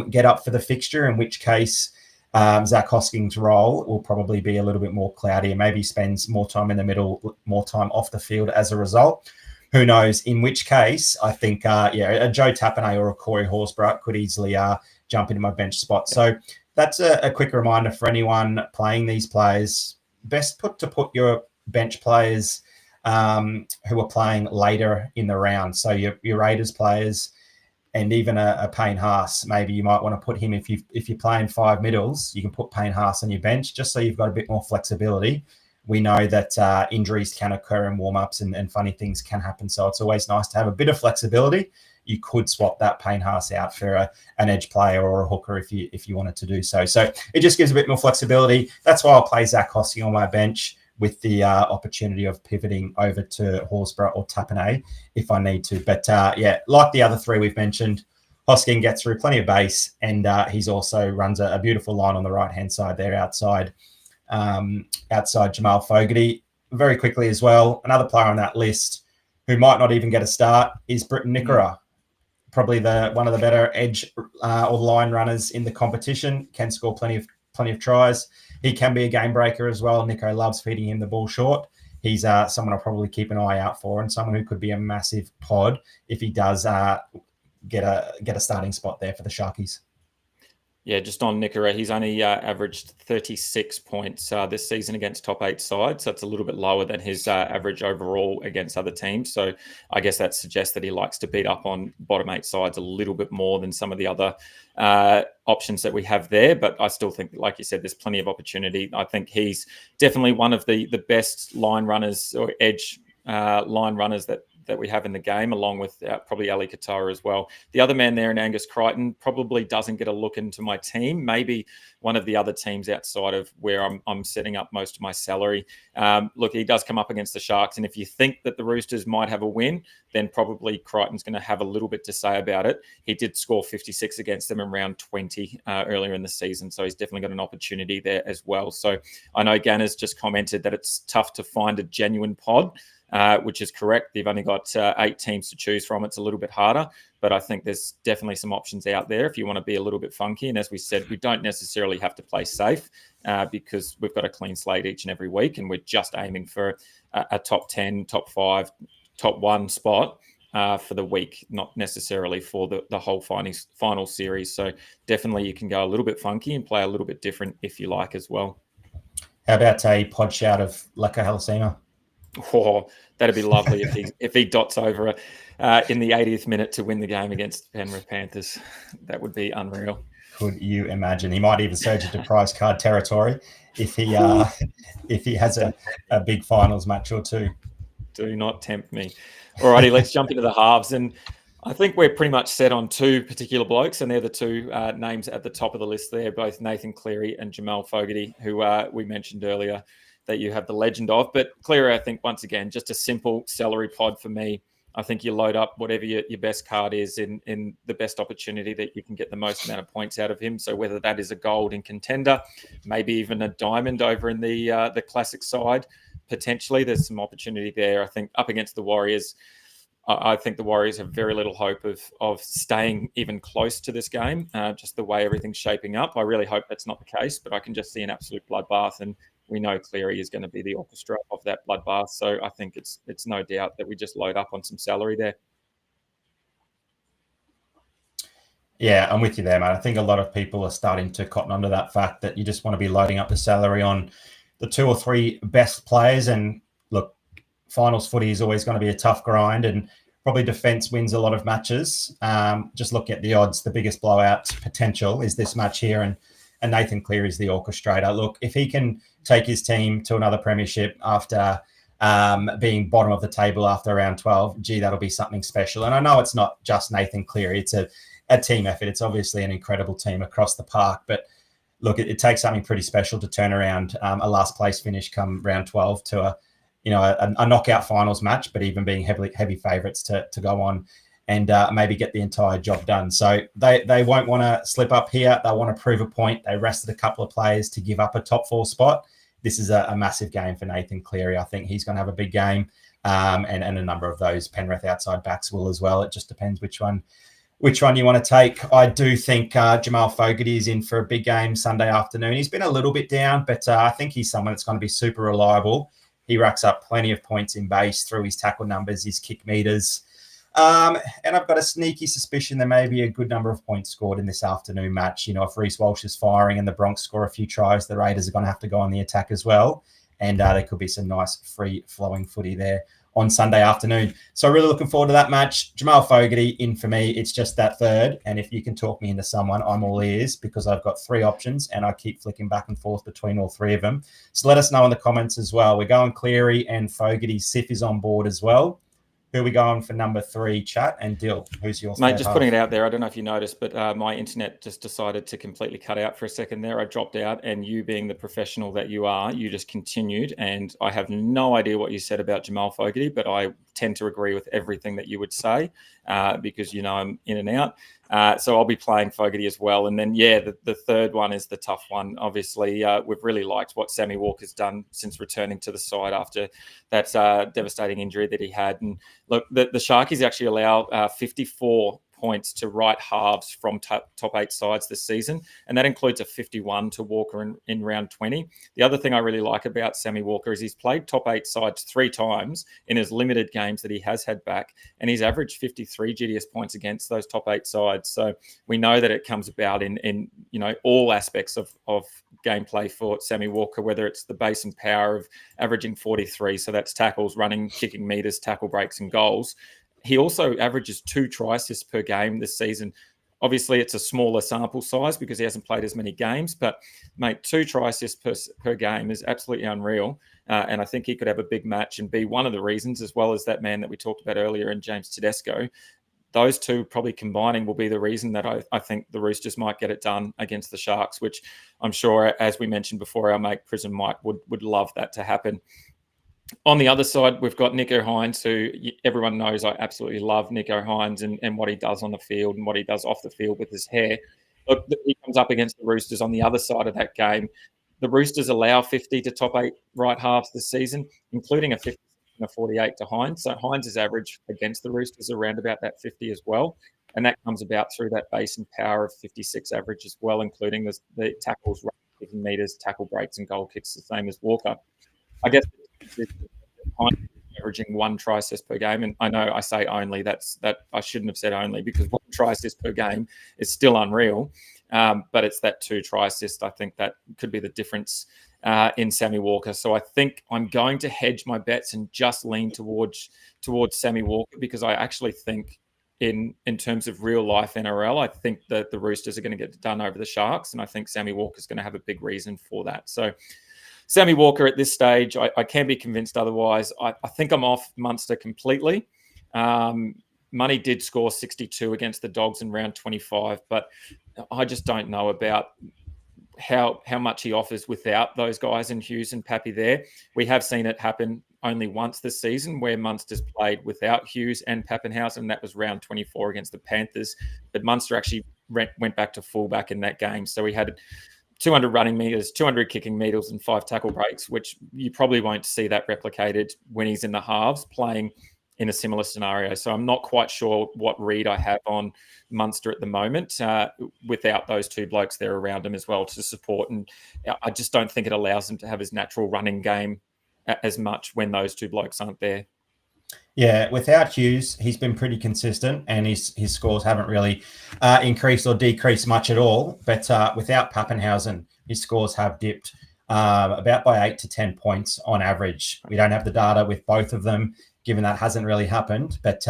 get up for the fixture, in which case Zach Hosking's role will probably be a little bit more cloudy, and maybe spends more time in the middle, more time off the field as a result. Who knows? In which case, I think, a Joe Tapine or a Corey Horsburgh could easily jump into my bench spot. So that's a quick reminder for anyone playing these players. Best to put your bench players who are playing later in the round. So your Raiders players, and even a Payne Haas. Maybe you might want to put him if you're playing 5 middles. You can put Payne Haas on your bench just so you've got a bit more flexibility. We know that injuries can occur in warm-ups and funny things can happen. So it's always nice to have a bit of flexibility. You could swap that Payne Haas out for an edge player or a hooker if you wanted to do so. So it just gives a bit more flexibility. That's why I'll play Zach Hosking on my bench with the opportunity of pivoting over to Horsburgh or Tapine if I need to. But like the other 3 we've mentioned, Hosking gets through plenty of base, and he's also runs a beautiful line on the right-hand side there outside Jamal Fogarty. Very quickly as well, another player on that list who might not even get a start is Britton Nickera. Probably one of the better edge or line runners in the competition. Can score plenty of tries. He can be a game breaker as well. Nico loves feeding him the ball short. He's someone I'll probably keep an eye out for, and someone who could be a massive pod if he does get a starting spot there for the Sharkies. Yeah, just on Nickera, he's only averaged 36 points this season against top 8 sides. So it's a little bit lower than his average overall against other teams. So I guess that suggests that he likes to beat up on bottom 8 sides a little bit more than some of the other options that we have there. But I still think, like you said, there's plenty of opportunity. I think he's definitely one of the best line runners or edge line runners that we have in the game, along with probably Ali Katoa as well. The other man there in Angus Crichton probably doesn't get a look into my team. Maybe one of the other teams outside of where I'm setting up most of my salary. Look, he does come up against the Sharks, and if you think that the Roosters might have a win, then probably Crichton's going to have a little bit to say about it. He did score 56 against them in round 20 earlier in the season, so he's definitely got an opportunity there as well. So I know Ganna's just commented that it's tough to find a genuine pod. which is correct. They've only got 8 teams to choose from. It's a little bit harder, but I think there's definitely some options out there if you want to be a little bit funky. And as we said, we don't necessarily have to play safe because we've got a clean slate each and every week, and we're just aiming for a top 10, top 5, top 1 spot for the week, not necessarily for the whole final series. So definitely you can go a little bit funky and play a little bit different if you like as well. How about a pod shout of Leko Halasima? Oh, that'd be lovely if he dots over in the 80th minute to win the game against Penrith Panthers. That would be unreal. Could you imagine? He might even surge into prize card territory if he has a big finals match or two. Do not tempt me. Alrighty, let's jump into the halves. And I think we're pretty much set on 2 particular blokes, and they're the 2 names at the top of the list there, both Nathan Cleary and Jamal Fogarty, who we mentioned earlier that you have the legend of. But Cleary, I think, once again, just a simple salary pod for me. I think you load up whatever your best card is in the best opportunity that you can get the most amount of points out of him. So whether that is a gold in contender, maybe even a diamond over in the classic side, potentially there's some opportunity there. I think up against the Warriors, I think the Warriors have very little hope of staying even close to this game, just the way everything's shaping up. I really hope that's not the case, but I can just see an absolute bloodbath, and we know Cleary is going to be the orchestra of that bloodbath. So I think it's no doubt that we just load up on some salary there. Yeah, I'm with you there, mate. I think a lot of people are starting to cotton onto that fact that you just want to be loading up the salary on the 2 or 3 best players. And look, finals footy is always going to be a tough grind, and probably defense wins a lot of matches. Just look at the odds. The biggest blowout potential is this match here, and Nathan Cleary is the orchestrator. Look, if he can take his team to another premiership after being bottom of the table after round 12, gee, that'll be something special. And I know it's not just Nathan Cleary. It's a team effort. It's obviously an incredible team across the park. But look, it takes something pretty special to turn around a last place finish come round 12 to a knockout finals match, but even being heavy favourites to go on and maybe get the entire job done. So they won't want to slip up here. They want to prove a point. They rested a couple of players to give up a top 4 spot. This is a massive game for Nathan Cleary. I think he's going to have a big game, and a number of those Penrith outside backs will as well. It just depends which one you want to take. I do think Jamal Fogarty is in for a big game Sunday afternoon. He's been a little bit down, but I think he's someone that's going to be super reliable. He racks up plenty of points in base through his tackle numbers, his kick meters. And I've got a sneaky suspicion there may be a good number of points scored in this afternoon match. If Reece Walsh is firing and the Bronx score a few tries, the Raiders are going to have to go on the attack as well. And there could be some nice free-flowing footy there on Sunday afternoon. So really looking forward to that match. Jamal Fogarty in for me. It's just that third. And if you can talk me into someone, I'm all ears because I've got 3 options and I keep flicking back and forth between all 3 of them. So let us know in the comments as well. We're going Cleary and Fogarty. Sif is on board as well. Who are we going for number 3, chat? And Dill, who's your mate? Just putting it out there. I don't know if you noticed, but my internet just decided to completely cut out for a second there. I dropped out, and you being the professional that you are, you just continued. And I have no idea what you said about Jamal Fogarty, but I tend to agree with everything that you would say because I'm in and out. So I'll be playing Fogarty as well. And then, the third one is the tough one. Obviously, we've really liked what Sammy Walker's done since returning to the side after that devastating injury that he had. And look, the Sharkies actually allow 54 points to right halves from top 8 sides this season, and that includes a 51 to Walker in round 20. The other thing I really like about Sammy Walker is he's played top 8 sides 3 times in his limited games that he has had back, and he's averaged 53 GDS points against those top 8 sides. So we know that it comes about in all aspects of gameplay for Sammy Walker, whether it's the base and power of averaging 43, so that's tackles, running, kicking meters, tackle breaks, and goals. He also averages 2 try assists per game this season. Obviously, it's a smaller sample size because he hasn't played as many games. But, mate, 2 try assists per game is absolutely unreal. And I think he could have a big match and be one of the reasons, as well as that man that we talked about earlier in James Tedesco. Those 2 probably combining will be the reason that I think the Roosters might get it done against the Sharks, which I'm sure, as we mentioned before, our mate Prison Mike would love that to happen. On the other side, we've got Nicho Hynes, who everyone knows I absolutely love Nicho Hynes and what he does on the field and what he does off the field with his hair. Look, he comes up against the Roosters on the other side of that game. The Roosters allow 50 to top 8 right halves this season, including a 50 a 48 to Hines. So Hines' average against the Roosters around about that 50 as well. And that comes about through that base and power of 56 average as well, including the tackles, kicking meters, tackle breaks, and goal kicks, the same as Walker. I guess Hines averaging 1 try assist per game, and I know I say only. That I shouldn't have said only, because 1 try assist per game is still unreal. But it's that 2 try assist. I think that could be the difference in Sammy Walker. So I think I'm going to hedge my bets and just lean towards Sammy Walker, because I actually think in terms of real life NRL, I think that the Roosters are going to get done over the Sharks, and I think Sammy Walker is going to have a big reason for that. So Sammy Walker at this stage, I can be convinced otherwise. I think I'm off Munster completely. Money did score 62 against the Dogs in round 25, but I just don't know about how much he offers without those guys and Hughes and Pappy there. We have seen it happen only once this season, where Munster's played without Hughes and Pappenhausen, and that was round 24 against the Panthers. But Munster actually went back to fullback in that game. So he had 200 running meters, 200 kicking meters, and 5 tackle breaks, which you probably won't see that replicated when he's in the halves playing in a similar scenario. So I'm not quite sure what read I have on Munster at the moment without those 2 blokes there around him as well to support. And I just don't think it allows him to have his natural running game as much when those 2 blokes aren't there. Yeah, without Hughes, he's been pretty consistent, and his scores haven't really increased or decreased much at all. But without Pappenhausen, his scores have dipped about by 8 to 10 points on average. We don't have the data with both of them, given that hasn't really happened. But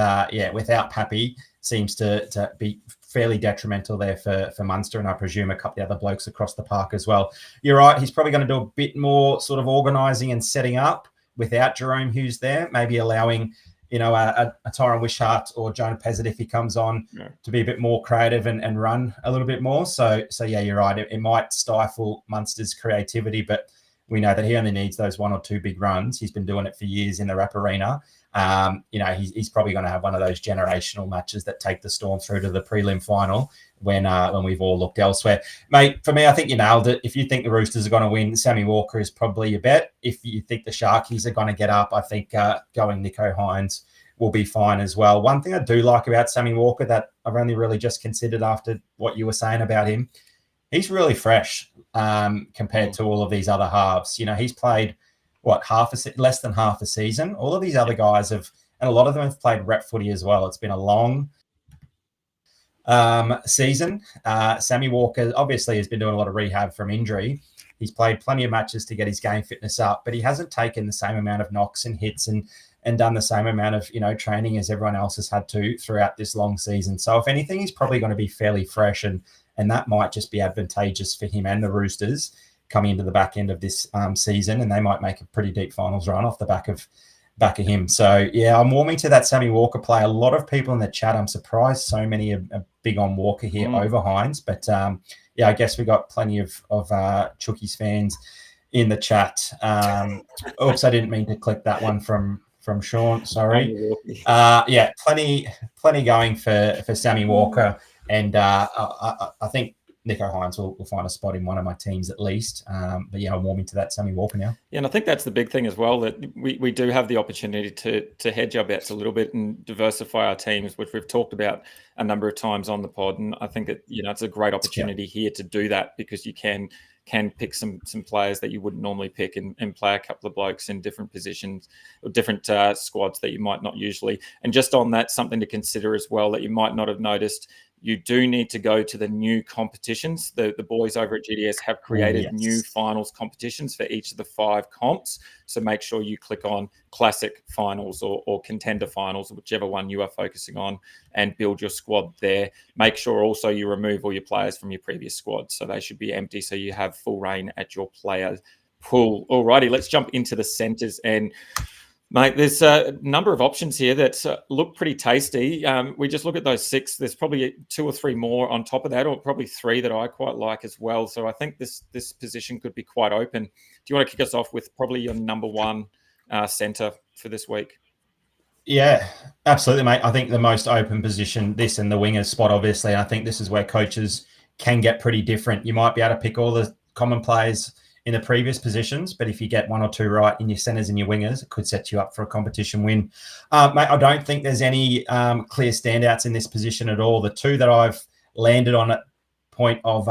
without Pappy, seems to be fairly detrimental there for Munster, and I presume a couple of other blokes across the park as well. You're right, he's probably going to do a bit more sort of organising and setting up without Jerome Hughes there, maybe allowing a Tyron Wishart or Jonah Pezzett, if he comes on, to be a bit more creative and run a little bit more. So yeah, you're right. It might stifle Munster's creativity, but we know that he only needs those 1 or 2 big runs. He's been doing it for years in the Rap Arena. He's probably going to have one of those generational matches that take the Storm through to the prelim final when we've all looked elsewhere. Mate, for me, I think you nailed it. If you think the Roosters are going to win, Sammy Walker is probably your bet. If you think the Sharkies are going to get up, I think going Nico Hines will be fine as well. One thing I do like about Sammy Walker that I've only really just considered after what you were saying about him, he's really fresh compared to all of these other halves. He's played less than half a season. All of these other guys have, and a lot of them have played rep footy as well. It's been a long season. Sammy Walker obviously has been doing a lot of rehab from injury. He's played plenty of matches to get his game fitness up, but he hasn't taken the same amount of knocks and hits and done the same amount of training as everyone else has had to throughout this long season. So if anything, he's probably going to be fairly fresh, and that might just be advantageous for him and the Roosters coming into the back end of this season, and they might make a pretty deep finals run off the back of him. So yeah, I'm warming to that Sammy Walker play. A lot of people in the chat, I'm surprised so many are big on Walker here over Hines, but I guess we got plenty of Chookies fans in the chat. Oops, I didn't mean to click that one from Sean. Sorry. Plenty going for Sammy Walker, and I think Nico Hines will find a spot in one of my teams at least. I'm warming to that Sammy Walker now. Yeah, and I think that's the big thing as well, that we do have the opportunity to hedge our bets a little bit and diversify our teams, which we've talked about a number of times on the pod. And I think that, it's a great opportunity here to do that, because you can pick some players that you wouldn't normally pick and play a couple of blokes in different positions or different squads that you might not usually. And just on that, something to consider as well that you might not have noticed, you do need to go to the new competitions. The boys over at GDS have created new finals competitions for each of the 5 comps. So make sure you click on classic finals or contender finals, whichever one you are focusing on, and build your squad there. Make sure also you remove all your players from your previous squad. So they should be empty, so you have full reign at your player pool. Alrighty, let's jump into the centres. And mate, there's a number of options here that look pretty tasty. We just look at those 6. There's probably 2 or 3 more on top of that, or probably 3 that I quite like as well. So I think this position could be quite open. Do you want to kick us off with probably your number 1 centre for this week? Yeah, absolutely, mate. I think the most open position, this and the wingers spot, obviously. I think this is where coaches can get pretty different. You might be able to pick all the common players in the previous positions, but if you get one or two right in your centres and your wingers, it could set you up for a competition win. Mate, I don't think there's any clear standouts in this position at all. The two that I've landed on at point of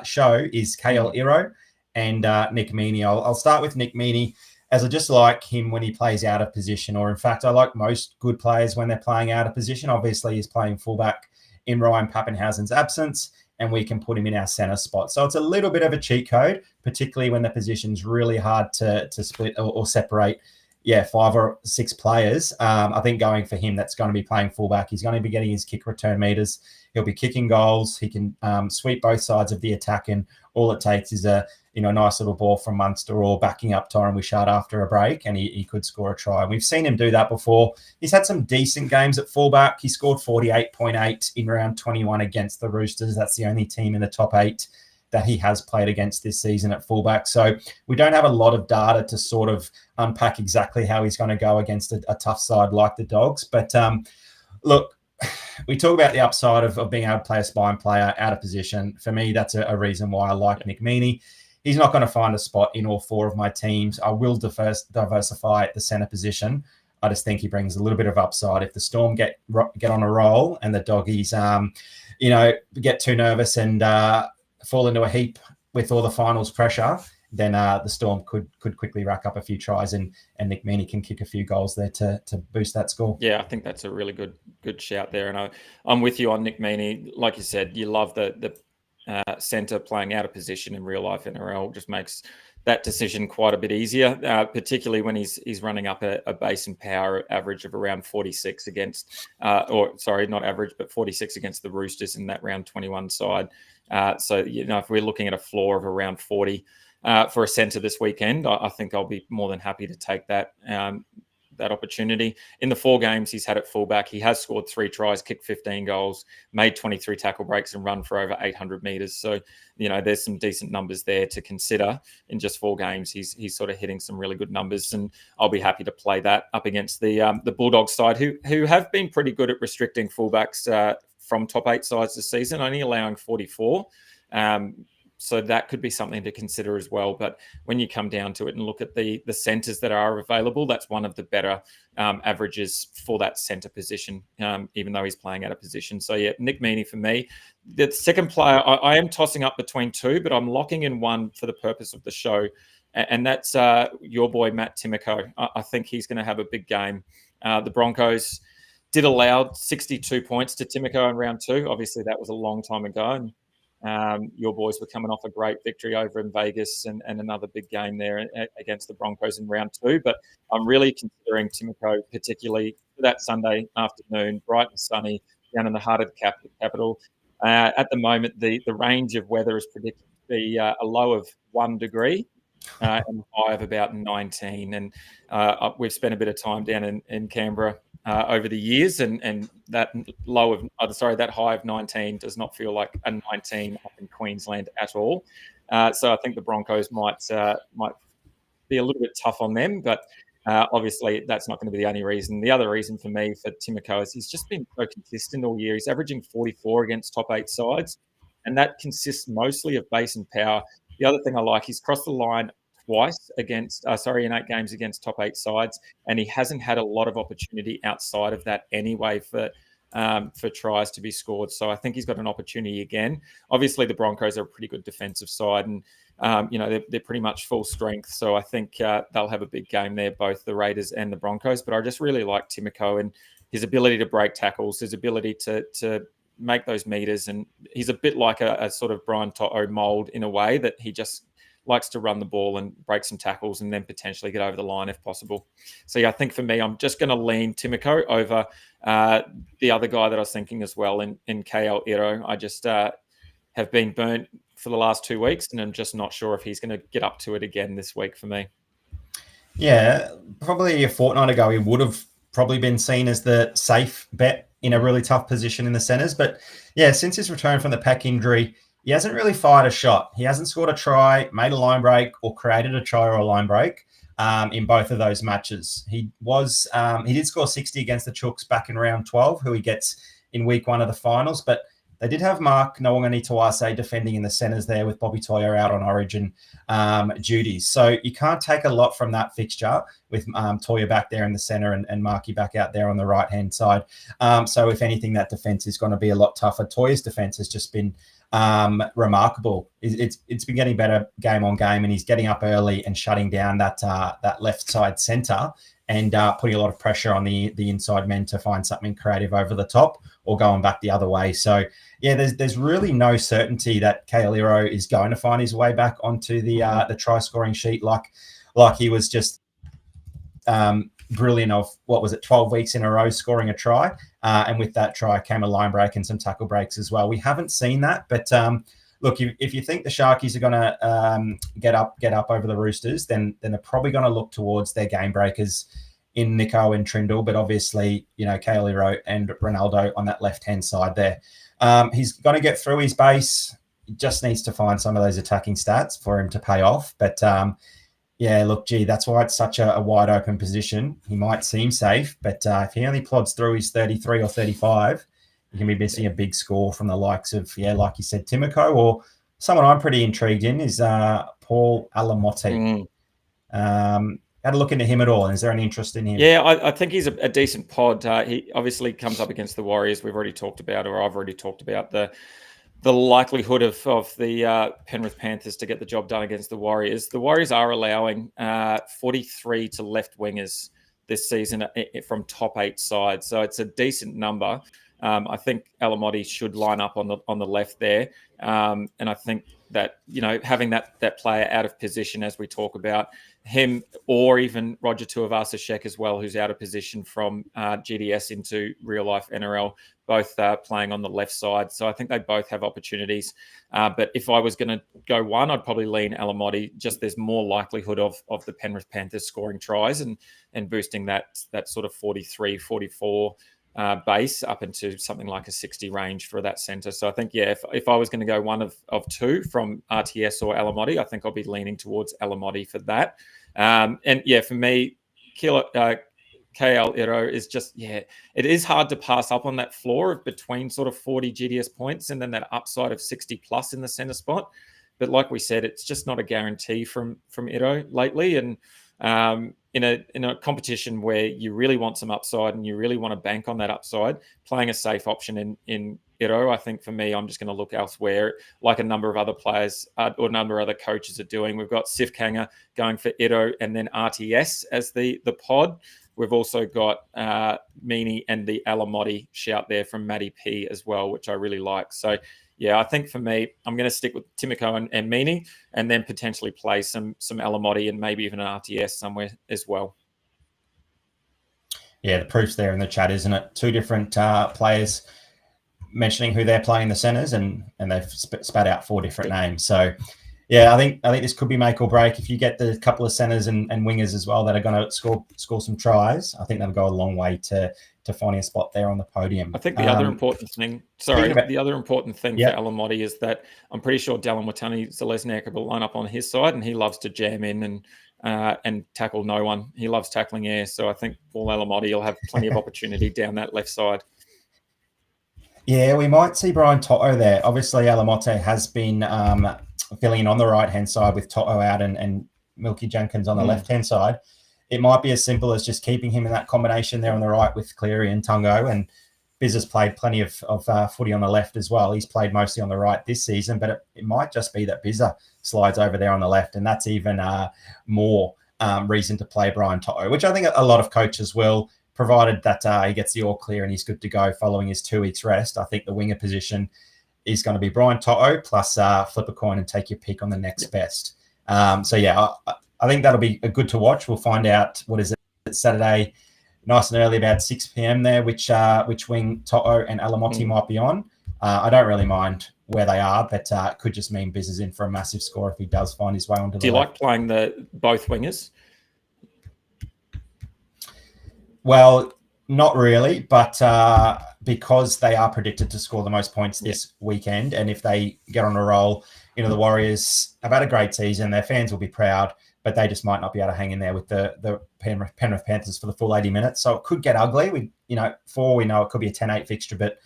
show is KL Iro and Nick Meaney. I'll start with Nick Meaney, as I just like him when he plays out of position, or in fact, I like most good players when they're playing out of position. Obviously, he's playing fullback in Ryan Pappenhausen's absence, and we can put him in our center spot. So it's a little bit of a cheat code, particularly when the position's really hard to split or separate, 5 or 6 players. I think going for him, that's going to be playing fullback. He's going to be getting his kick return meters. He'll be kicking goals. He can sweep both sides of the attack, and all it takes is a nice little ball from Munster or backing up Tyron Wishart after a break, and he could score a try. And we've seen him do that before. He's had some decent games at fullback. He scored 48.8 in round 21 against the Roosters. That's the only team in the top 8 that he has played against this season at fullback. So we don't have a lot of data to sort of unpack exactly how he's going to go against a tough side like the Dogs. But look, we talk about the upside of being able to play a spine player out of position. For me, that's a reason why I like Nick Meaney. He's not going to find a spot in all 4 of my teams. I will diversify at the centre position. I just think he brings a little bit of upside. If the Storm get on a roll and the Doggies, get too nervous and fall into a heap with all the finals pressure, then the Storm could quickly rack up a few tries, and Nick Meaney can kick a few goals there to boost that score. Yeah, I think that's a really good shout there. And I'm with you on Nick Meaney. Like you said, you love the centre playing out of position in real life NRL. Just makes that decision quite a bit easier, particularly when he's running up a base and power average of around 46 against, not average, but 46 against the Roosters in that round 21 side. So, if we're looking at a floor of around 40 for a centre this weekend, I think I'll be more than happy to take that opportunity. In the 4 games he's had at fullback, he has scored 3 tries, kicked 15 goals, made 23 tackle breaks, and run for over 800 meters. So, there's some decent numbers there to consider. In just 4 games, he's sort of hitting some really good numbers, and I'll be happy to play that up against the Bulldogs side, who have been pretty good at restricting fullbacks from top 8 sides this season, only allowing 44. So that could be something to consider as well. But when you come down to it and look at the centres that are available, that's one of the better averages for that centre position, even though he's playing out of position. So, Nick Meaney for me. The second player, I am tossing up between 2, but I'm locking in one for the purpose of the show, and that's your boy, Matt Timoko. I think he's going to have a big game. The Broncos did allow 62 points to Timoko in round 2. Obviously, that was a long time ago, and your boys were coming off a great victory over in Vegas and another big game there against the Broncos in round 2. But I'm really considering Timoko, particularly for that Sunday afternoon, bright and sunny, down in the heart of the capital. At the moment, the range of weather is predicted to be a low of 1 degree and a high of about 19. And we've spent a bit of time down in Canberra over the years, and that high of 19 does not feel like a 19 up in Queensland at all. So I think the Broncos might be a little bit tough on them, but obviously that's not going to be the only reason. The other reason for me for Timoko is he's just been so consistent all year. He's averaging 44 against top 8 sides, and that consists mostly of base and power. The other thing I like, he's crossed the line twice in 8 games against top 8 sides, and he hasn't had a lot of opportunity outside of that anyway for tries to be scored. So I think he's got an opportunity again. Obviously, the Broncos are a pretty good defensive side, and they're pretty much full strength. So I think they'll have a big game there, both the Raiders and the Broncos. But I just really like Timoko and his ability to break tackles, his ability to make those meters, and he's a bit like a sort of Brian To'o mold in a way that he just likes to run the ball and break some tackles and then potentially get over the line if possible. So, I think for me, I'm just going to lean Timoko over the other guy that I was thinking as well in KL Iro. I just have been burnt for the last 2 weeks, and I'm just not sure if he's going to get up to it again this week for me. Yeah, probably a fortnight ago, he would have probably been seen as the safe bet in a really tough position in the centres. But, since his return from the pec injury, he hasn't really fired a shot. He hasn't scored a try, made a line break, or created a try or a line break in both of those matches. He did score 60 against the Chooks back in round 12, who he gets in week 1 of the finals. But They did have Mark Nawangani-Tawase defending in the centres there with Bobby Toyer out on Origin duties. So you can't take a lot from that fixture with Toyer back there in the centre and Marky back out there on the right-hand side. So if anything, that defence is going to be a lot tougher. Toyer's defence has just been remarkable. It's been getting better game on game, and he's getting up early and shutting down that left side centre and putting a lot of pressure on the inside men to find something creative over the top or going back the other way. So yeah, there's really no certainty that Kale Iro is going to find his way back onto the try scoring sheet like he was just brilliant of 12 weeks in a row scoring a try, and with that try came a line break and some tackle breaks as well. We haven't seen that, but look, if you think the Sharkies are going to get up over the Roosters, then they're probably going to look towards their game breakers in Nico and Trindle, but obviously, Kale Iro and Ronaldo on that left-hand side there. He's going to get through his base. He just needs to find some of those attacking stats for him to pay off. But yeah, look, that's why it's such a wide open position. He might seem safe, but if he only plods through his 33 or 35, you can be missing a big score from the likes of, like you said, Timoko, or someone I'm pretty intrigued in is Paul Alamotti. Had a look into him at all? And is there any interest in him? Yeah, I think he's a decent pod. He obviously comes up against the Warriors. I've already talked about the likelihood of the Penrith Panthers to get the job done against the Warriors. The Warriors are allowing 43 to left wingers this season from top 8 sides, so it's a decent number. I think Alamotti should line up on the left there, and I think that having that player out of position, as we talk about him, or even Roger Tuivasa-Sheck as well, who's out of position from GDS into real life NRL, both playing on the left side. So I think they both have opportunities. But if I was going to go one, I'd probably lean Alamotti. Just there's more likelihood of the Penrith Panthers scoring tries and boosting that sort of 43, 44 base up into something like a 60 range for that centre. So I think, if I was going to go one of two from RTS or Alamotti, I think I'll be leaning towards Alamotti for that. For me, KL Iro is just, it is hard to pass up on that floor of between sort of 40 GDS points and then that upside of 60 plus in the centre spot. But like we said, it's just not a guarantee from Iro lately. And in a competition where you really want some upside and you really want to bank on that upside, playing a safe option in Iro, I think for me, I'm just going to look elsewhere, like a number of other players or a number of other coaches are doing. We've got Sif Kanga going for Iro and then RTS as the pod. We've also got Meaney and the Alamotti shout there from Matty P as well, which I really like. So, I think for me, I'm going to stick with Timoko and Meaney, and then potentially play some Alamotti and maybe even an RTS somewhere as well. Yeah, the proof's there in the chat, isn't it? Two different players mentioning who they're playing the centres, and they've spat out 4 different names. So, I think this could be make or break. If you get the couple of centres and wingers as well that are going to score some tries, I think that'll go a long way to finding a spot there on the podium. I think the other important thing, for Alamotti is that I'm pretty sure Dallin Watani-Zalesniak will line up on his side, and he loves to jam in and tackle no one. He loves tackling air, so I think Paul Alamotti will have plenty of opportunity down that left side. Yeah, we might see Brian Toto there. Obviously, Alamotti has been filling in on the right-hand side with Toto out and Milky Jenkins on the left-hand side. It might be as simple as just keeping him in that combination there on the right with Cleary and Tungo. And Biz has played plenty of footy on the left as well. He's played mostly on the right this season, but it might just be that Bizza slides over there on the left, and that's even more reason to play Brian Toto, which I think a lot of coaches will, provided that he gets the all clear and he's good to go following his 2 weeks rest. I think the winger position is going to be Brian Toto plus flip a coin and take your pick on the next best. I think that'll be a good to watch. We'll find out, Saturday, nice and early, about 6 p.m. there, which wing Toto and Alamotti might be on. I don't really mind where they are, but it could just mean Biz is in for a massive score if he does find his way onto the Do you like playing both wingers? Well, not really, but because they are predicted to score the most points this weekend, and if they get on a roll, the Warriors have had a great season. Their fans will be proud, but they just might not be able to hang in there with the Penrith Panthers for the full 80 minutes. So it could get ugly. We know it could be a 10-8 fixture, but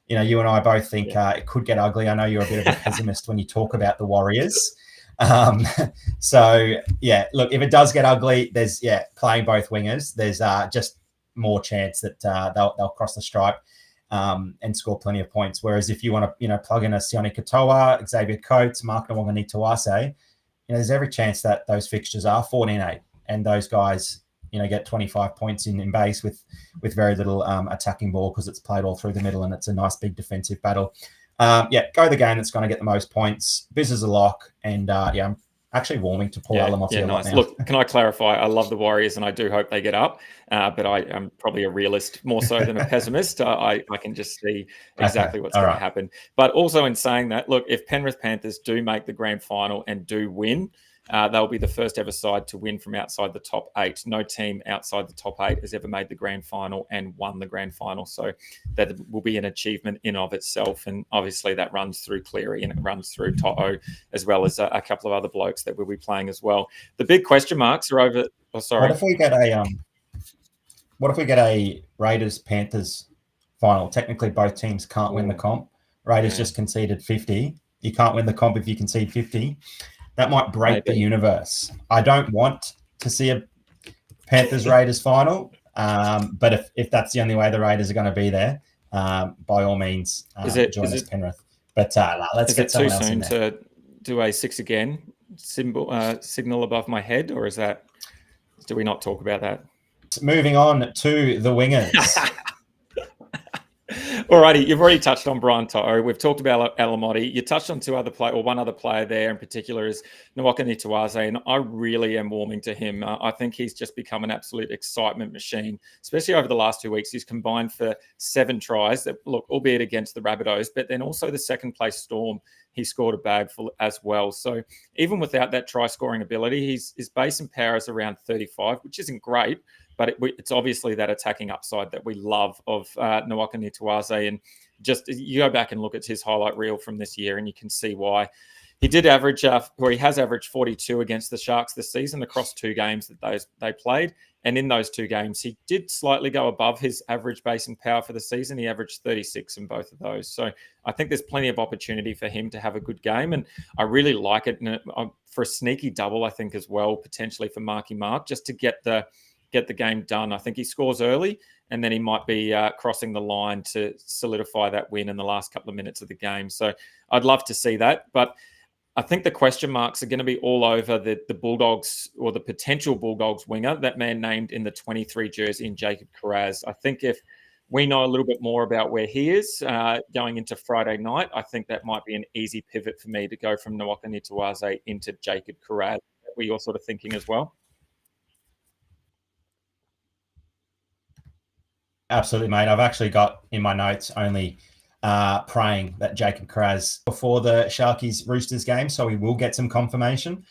you and I both think it could get ugly. I know you're a bit of a pessimist when you talk about the Warriors. So, look, if it does get ugly, there's, playing both wingers, there's just more chance that they'll cross the stripe and score plenty of points. Whereas if you want to, plug in a Sione Katoa, Xavier Coates, Mark Nawaqanitawase, there's every chance that those fixtures are 14-8 and those guys, get 25 points in base with very little attacking ball because it's played all through the middle and it's a nice big defensive battle. Go the game that's going to get the most points. Biz is a lock, and I'm actually warming to Paul Alamotti a lot now. Look, can I clarify? I love the Warriors, and I do hope they get up, but I'm probably a realist more so than a pessimist. I can just see exactly what's going to happen. But also in saying that, look, if Penrith Panthers do make the grand final and do win, they'll be the first ever side to win from outside the top 8. No team outside the top 8 has ever made the grand final and won the grand final. So that will be an achievement in of itself. And obviously that runs through Cleary and it runs through To'o, as well as a couple of other blokes that will be playing as well. The big question marks are over. Oh, sorry. What if we get a Raiders Panthers final? Technically, both teams can't win the comp. Raiders just conceded 50. You can't win the comp if you concede 50. That might break the universe. I don't want to see a Panthers-Raiders final, but if that's the only way the Raiders are going to be there, by all means, join us, Penrith. But let's get someone else in there. Is it too soon to do a 6 again signal above my head, or do we not talk about that? Moving on to the wingers. Alrighty, you've already touched on Brian To'o. We've talked about Alamotti. You touched on one other player there in particular is Nawaqanitawase, and I really am warming to him. I think he's just become an absolute excitement machine, especially over the last 2 weeks. He's combined for 7 tries, albeit against the Rabbitohs, but then also the second place Storm, he scored a bag full as well. So even without that try scoring ability, his base and power is around 35, which isn't great. But it's obviously that attacking upside that we love of Nawaqanitawase. And just you go back and look at his highlight reel from this year and you can see why. He did average, he has averaged 42 against the Sharks this season across 2 games that they played. And in those 2 games, he did slightly go above his average base and power for the season. He averaged 36 in both of those. So I think there's plenty of opportunity for him to have a good game. And I really like it. And for a sneaky double, I think as well, potentially for Marky Mark, just to get the game done. I think he scores early and then he might be crossing the line to solidify that win in the last couple of minutes of the game. So I'd love to see that. But I think the question marks are going to be all over the Bulldogs or the potential Bulldogs winger, that man named in the 23 jersey in Jacob Kiraz. I think if we know a little bit more about where he is going into Friday night, I think that might be an easy pivot for me to go from Nawaqanitawase into Jacob Kiraz. Were you sort of thinking as well? Absolutely, mate. I've actually got in my notes only praying that Jacob Kiraz before the Sharkies Roosters game, so we will get some confirmation.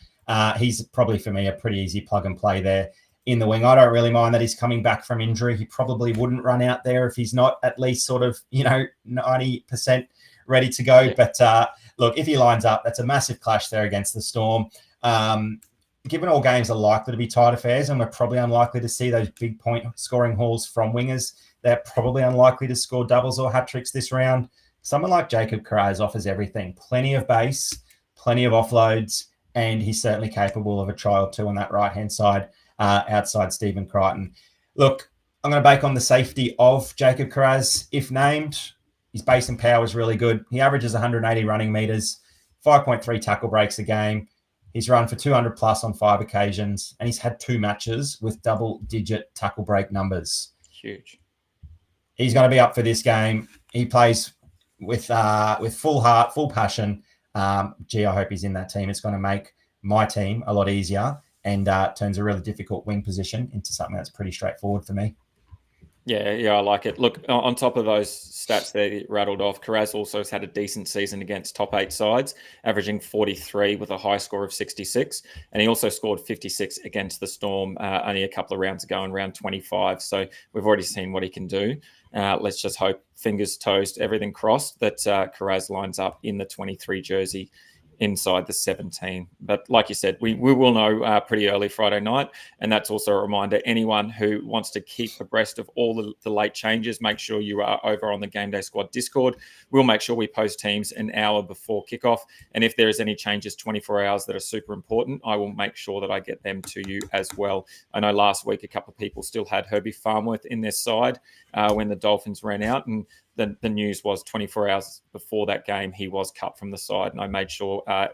He's probably, for me, a pretty easy plug and play there in the wing. I don't really mind that he's coming back from injury. He probably wouldn't run out there if he's not at least sort of, 90% ready to go. Yeah. But look, if he lines up, that's a massive clash there against the Storm. Given all games are likely to be tight affairs and we're probably unlikely to see those big point scoring hauls from wingers, they're probably unlikely to score doubles or hat-tricks this round. Someone like Jacob Kiraz offers everything. Plenty of base, plenty of offloads, and he's certainly capable of a try or 2 on that right-hand side outside Stephen Crichton. Look, I'm going to bake on the safety of Jacob Kiraz. If named, his base and power is really good. He averages 180 running meters, 5.3 tackle breaks a game. He's run for 200 plus on 5 occasions, and he's had 2 matches with double-digit tackle break numbers. Huge. He's going to be up for this game. He plays with full heart, full passion. I hope he's in that team. It's going to make my team a lot easier and turns a really difficult wing position into something that's pretty straightforward for me. Yeah, I like it. Look, on top of those stats there you rattled off, Kiraz also has had a decent season against top 8 sides, averaging 43 with a high score of 66. And he also scored 56 against the Storm only a couple of rounds ago in round 25. So we've already seen what he can do. Let's just hope, fingers, toes, everything crossed, that Kiraz lines up in the 23 jersey inside the 17. But like you said, we will know pretty early Friday night. And that's also a reminder, anyone who wants to keep abreast of all the late changes, make sure you are over on the Game Day Squad Discord. We'll make sure we post teams an hour before kickoff. And if there is any changes 24 hours that are super important, I will make sure that I get them to you as well. I know last week a couple of people still had Herbie Farmworth in their side when the Dolphins ran out, and the news was 24 hours before that game he was cut from the side, and I made sure I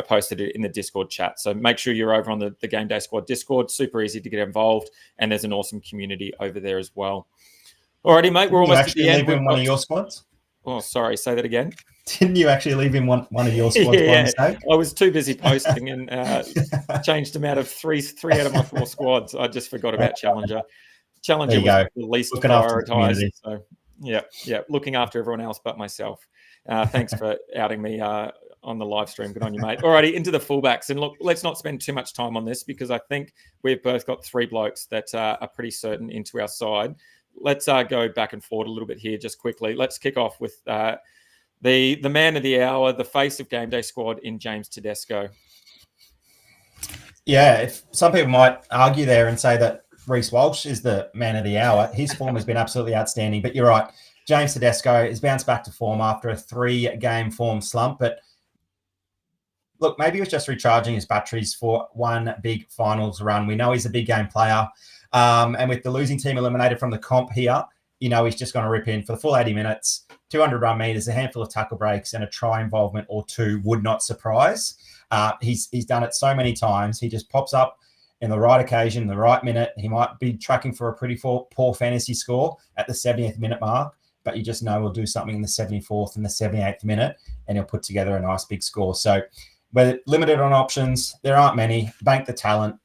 posted it in the Discord chat. So make sure you're over on the Game Day Squad Discord. Super easy to get involved, and there's an awesome community over there as well. Alrighty, mate, we're almost at the end. Leave in one of your squads? Oh, sorry, say that again. Didn't you actually leave in one of your squads by mistake? I was too busy posting and changed them out of three out of my 4 squads. I just forgot about Challenger. Challenger was the least prioritized. So yeah, looking after everyone else but myself. Thanks for outing me on the live stream. Good on you, mate. Alrighty, into the fullbacks. And look, let's not spend too much time on this because I think we've both got 3 blokes that are pretty certain into our side. Let's go back and forward a little bit here just quickly. Let's kick off with the man of the hour, the face of Game Day Squad in James Tedesco. Yeah, if some people might argue there and say that Reece Walsh is the man of the hour. His form has been absolutely outstanding. But you're right, James Tedesco has bounced back to form after a 3-game form slump. But look, maybe he was just recharging his batteries for one big finals run. We know he's a big game player. And with the losing team eliminated from the comp here, you know he's just going to rip in for the full 80 minutes, 200 run meters, a handful of tackle breaks, and a try involvement or 2 would not surprise. He's done it so many times. He just pops up in the right occasion, the right minute. He might be tracking for a pretty poor fantasy score at the 70th minute mark, but you just know he'll do something in the 74th and the 78th minute, and he'll put together a nice big score. So we're limited on options. There aren't many. Bank the talent,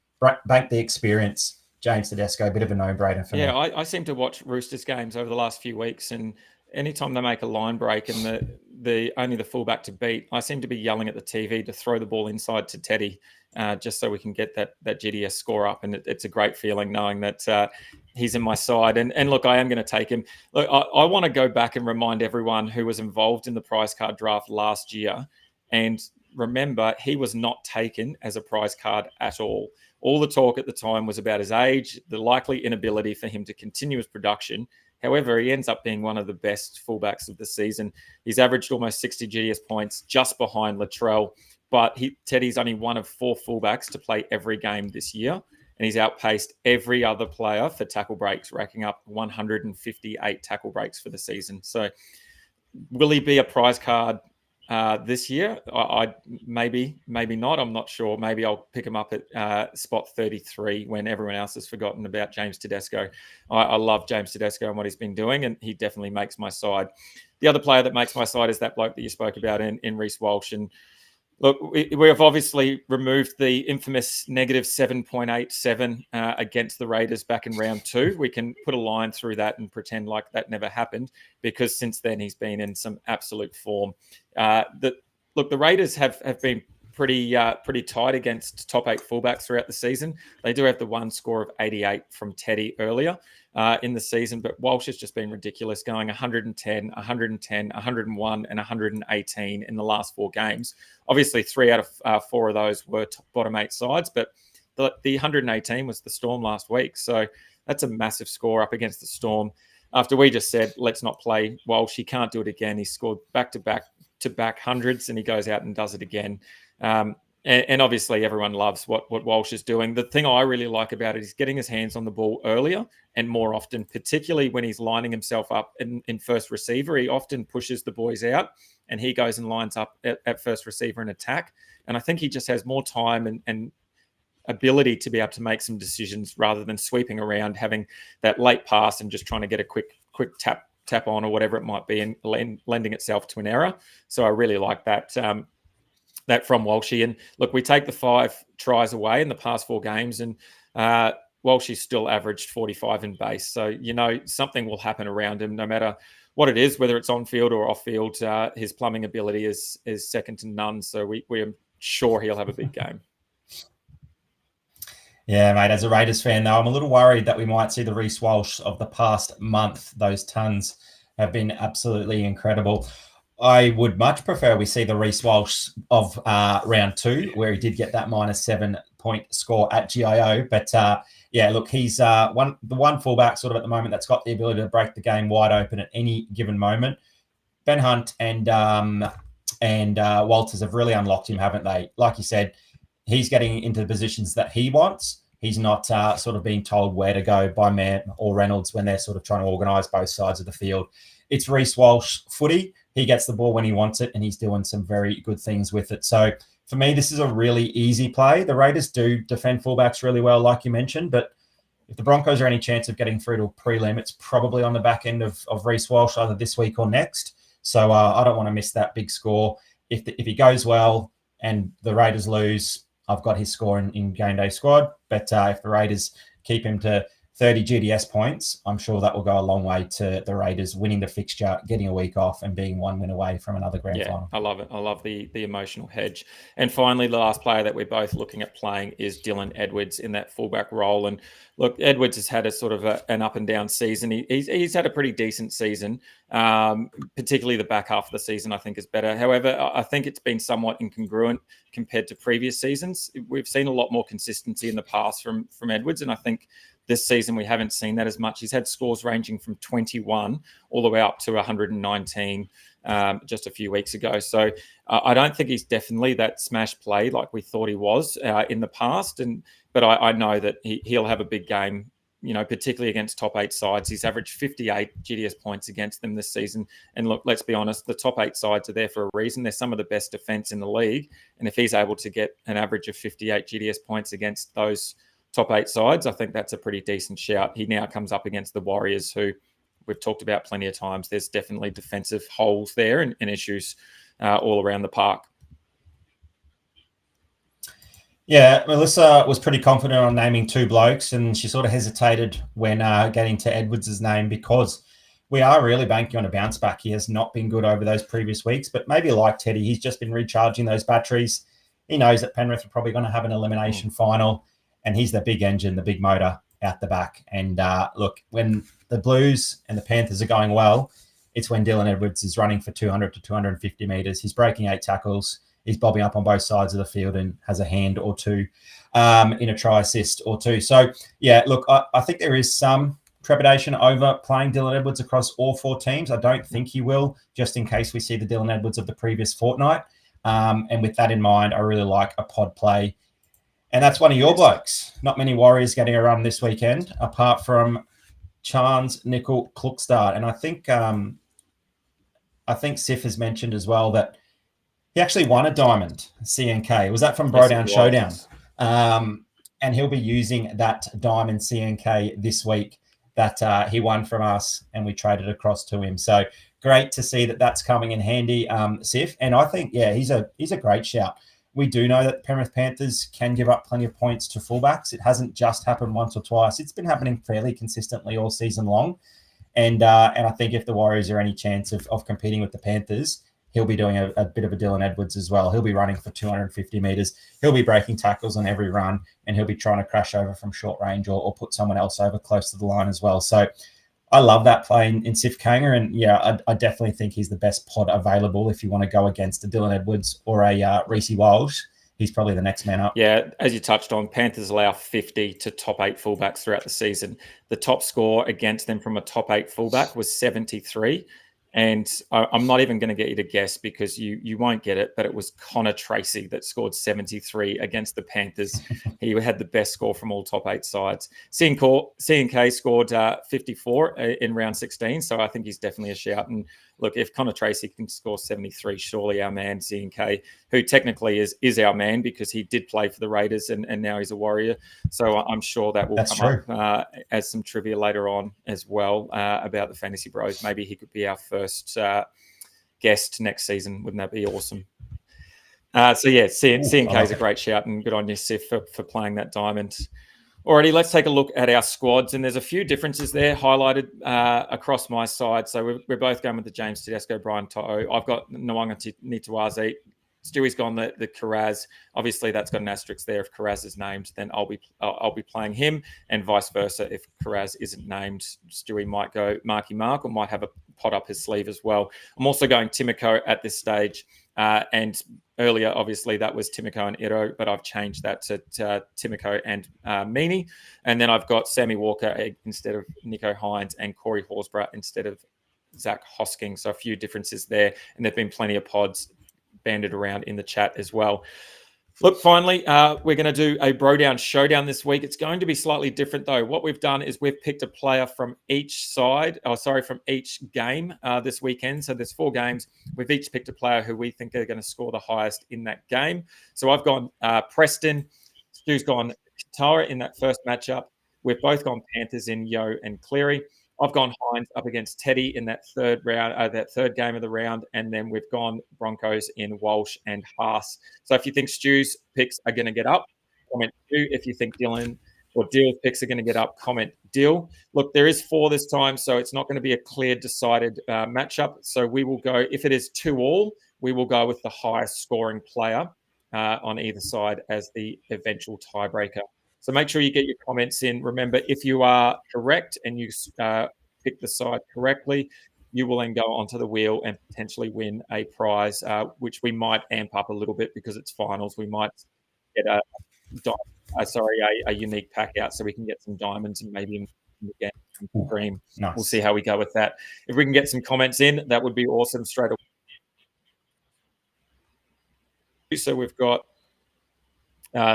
bank the experience. James Tedesco, a bit of a no-brainer for me. Yeah, I seem to watch Roosters games over the last few weeks, and anytime they make a line break and the only the fullback to beat, I seem to be yelling at the TV to throw the ball inside to Teddy, just so we can get that GDS score up. And it's a great feeling knowing that he's in my side. And look, I am going to take him. Look, I want to go back and remind everyone who was involved in the prize card draft last year, and remember, he was not taken as a prize card at all. All the talk at the time was about his age, the likely inability for him to continue his production. However, he ends up being one of the best fullbacks of the season. He's averaged almost 60 GDS points, just behind Latrell. But Teddy's only one of 4 fullbacks to play every game this year. And he's outpaced every other player for tackle breaks, racking up 158 tackle breaks for the season. So will he be a prize card this year? I maybe not. I'm not sure. Maybe I'll pick him up at spot 33 when everyone else has forgotten about James Tedesco. I love James Tedesco and what he's been doing, and he definitely makes my side. The other player that makes my side is that bloke that you spoke about in Reece Walsh. And look, we have obviously removed the infamous negative 7.87 against the Raiders back in round 2. We can put a line through that and pretend like that never happened, because since then he's been in some absolute form. The Raiders have been pretty tight against top 8 fullbacks throughout the season. They do have the one score of 88 from Teddy earlier in the season, but Walsh has just been ridiculous, going 110, 110, 101, and 118 in the last 4 games. Obviously, 3 out of 4 of those were bottom 8 sides, but the 118 was the Storm last week. So that's a massive score up against the Storm. After we just said, let's not play Walsh, he can't do it again. He scored back-to-back hundreds, and he goes out and does it again. And obviously everyone loves what Walsh is doing. The thing I really like about it is getting his hands on the ball earlier and more often, particularly when he's lining himself up in first receiver. He often pushes the boys out and he goes and lines up at first receiver and attack. And I think he just has more time and ability to be able to make some decisions rather than sweeping around, having that late pass and just trying to get a quick tap on or whatever it might be, and lending itself to an error. So I really like that from Walshy. And look, we take the 5 tries away in the past 4 games, and Walshy's still averaged 45 in base. So, something will happen around him no matter what it is, whether it's on field or off field. His plumbing ability is second to none. So we are sure he'll have a big game. Yeah, mate, as a Raiders fan, though, I'm a little worried that we might see the Reece Walsh of the past month. Those tons have been absolutely incredible. I would much prefer we see the Reece Walsh of round 2, where he did get that -7 point score at GIO. But yeah, look, he's the one fullback sort of at the moment that's got the ability to break the game wide open at any given moment. Ben Hunt and Walters have really unlocked him, haven't they? Like you said, he's getting into the positions that he wants. He's not sort of being told where to go by Mann or Reynolds when they're sort of trying to organise both sides of the field. It's Reece Walsh footy. He gets the ball when he wants it, and he's doing some very good things with it. So for me, this is a really easy play. The Raiders do defend fullbacks really well, like you mentioned, but if the Broncos are any chance of getting through to a prelim, it's probably on the back end of Reece Walsh either this week or next. So I don't want to miss that big score. If he goes well and the Raiders lose, I've got his score in GameDay squad. But if the Raiders keep him to 30 GDS points, I'm sure that will go a long way to the Raiders winning the fixture, getting a week off, and being one win away from another grand final. I love it. I love the emotional hedge. And finally, the last player that we're both looking at playing is Dylan Edwards in that fullback role. And look, Edwards has had a sort of an up and down season. He's had a pretty decent season, particularly the back half of the season, I think is better. However, I think it's been somewhat incongruent compared to previous seasons. We've seen a lot more consistency in the past from Edwards, and I think this season, we haven't seen that as much. He's had scores ranging from 21 all the way up to 119 just a few weeks ago. So I don't think he's definitely that smash play like we thought he was in the past. But I know that he'll have a big game, particularly against top 8 sides. He's averaged 58 GDS points against them this season. And look, let's be honest, the top 8 sides are there for a reason. They're some of the best defense in the league. And if he's able to get an average of 58 GDS points against those top 8 sides, I think that's a pretty decent shout. He now comes up against the Warriors, who we've talked about plenty of times. There's definitely defensive holes there and issues all around the park. Yeah, Melissa was pretty confident on naming 2 blokes, and she sort of hesitated when getting to Edwards' name because we are really banking on a bounce back. He has not been good over those previous weeks, but maybe like Teddy, he's just been recharging those batteries. He knows that Penrith are probably going to have an elimination final, and he's the big engine, the big motor out the back. And look, when the Blues and the Panthers are going well, it's when Dylan Edwards is running for 200 to 250 metres. He's breaking 8 tackles. He's bobbing up on both sides of the field and has a hand or two in a try assist or two. So, yeah, look, I think there is some trepidation over playing Dylan Edwards across all 4 teams. I don't think he will, just in case we see the Dylan Edwards of the previous fortnight. And with that in mind, I really like a pod play. And that's one of your blokes. Not many Warriors getting a run this weekend, apart from Chance Nickel Klukstad. And I think Sif has mentioned as well that he actually won a diamond CNK. Was that from Brodown Showdown? And he'll be using that diamond CNK this week that he won from us, and we traded across to him. So great to see that that's coming in handy, Sif. And I think, yeah, he's a great shout. We do know that the Penrith Panthers can give up plenty of points to fullbacks. It hasn't just happened once or twice. It's been happening fairly consistently all season long. And I think if the Warriors are any chance of competing with the Panthers, he'll be doing a bit of a Dylan Edwards as well. He'll be running for 250 metres. He'll be breaking tackles on every run, and he'll be trying to crash over from short range or put someone else over close to the line as well. So I love that play in Sif Kanger, and yeah, I definitely think he's the best pod available if you want to go against a Dylan Edwards or a Reece Walsh. He's probably the next man up. Yeah, as you touched on, Panthers allow 50 to top 8 fullbacks throughout the season. The top score against them from a top 8 fullback was 73. And I'm not even going to get you to guess because you won't get it, but it was Connor Tracy that scored 73 against the Panthers. He had the best score from all top 8 sides. CNK scored 54 in round 16, so I think he's definitely a shout. And look, if Connor Tracy can score 73, surely our man CNK, who technically is our man because he did play for the Raiders and now he's a Warrior. So I'm sure that will come up as some trivia later on as well about the Fantasy Bros. Maybe he could be our first guest next season. Wouldn't that be awesome? CNK is a great shout, and good on you, Sif, for playing that diamond. Alrighty, let's take a look at our squads, and there's a few differences there highlighted across my side. So we're both going with the James Tedesco, Brian To'o. I've got Nwanga Nituazi Stewie's gone the Karaz. Obviously, that's got an asterisk there. If Karaz is named, then I'll be playing him, and vice versa. If Karaz isn't named, Stewie might go Marky Mark, or might have a pot up his sleeve as well. I'm also going Timoko at this stage, and earlier, obviously, that was Timoko and Iro, but I've changed that to Timoko and Meany, and then I've got Sammy Walker instead of Nico Hines, and Corey Horsburgh instead of Zach Hosking. So a few differences there, and there've been plenty of pods banded around in the chat as well. Look, finally, we're going to do a Bro Down Showdown this week. It's going to be slightly different, though. What we've done is we've picked a player from each from each game this weekend. So there's 4 games. We've each picked a player who we think are going to score the highest in that game. So I've gone Preston. Stu's gone Tara in that first matchup. We've both gone Panthers in Yo and Cleary. I've gone Hines up against Teddy in that third game of the round, and then we've gone Broncos in Walsh and Haas. So if you think Stu's picks are going to get up, comment Stu. If you think Dylan or Dill's picks are going to get up, comment Dill. Look, there is 4 this time, so it's not going to be a clear, decided matchup. So we will go, if it is 2-2, we will go with the highest scoring player on either side as the eventual tiebreaker. So make sure you get your comments in. Remember, if you are correct and you pick the side correctly, you will then go onto the wheel and potentially win a prize, which we might amp up a little bit because it's finals. We might get a unique pack out so we can get some diamonds and maybe get some cream. Nice. We'll see how we go with that. If we can get some comments in, that would be awesome straight away. So we've got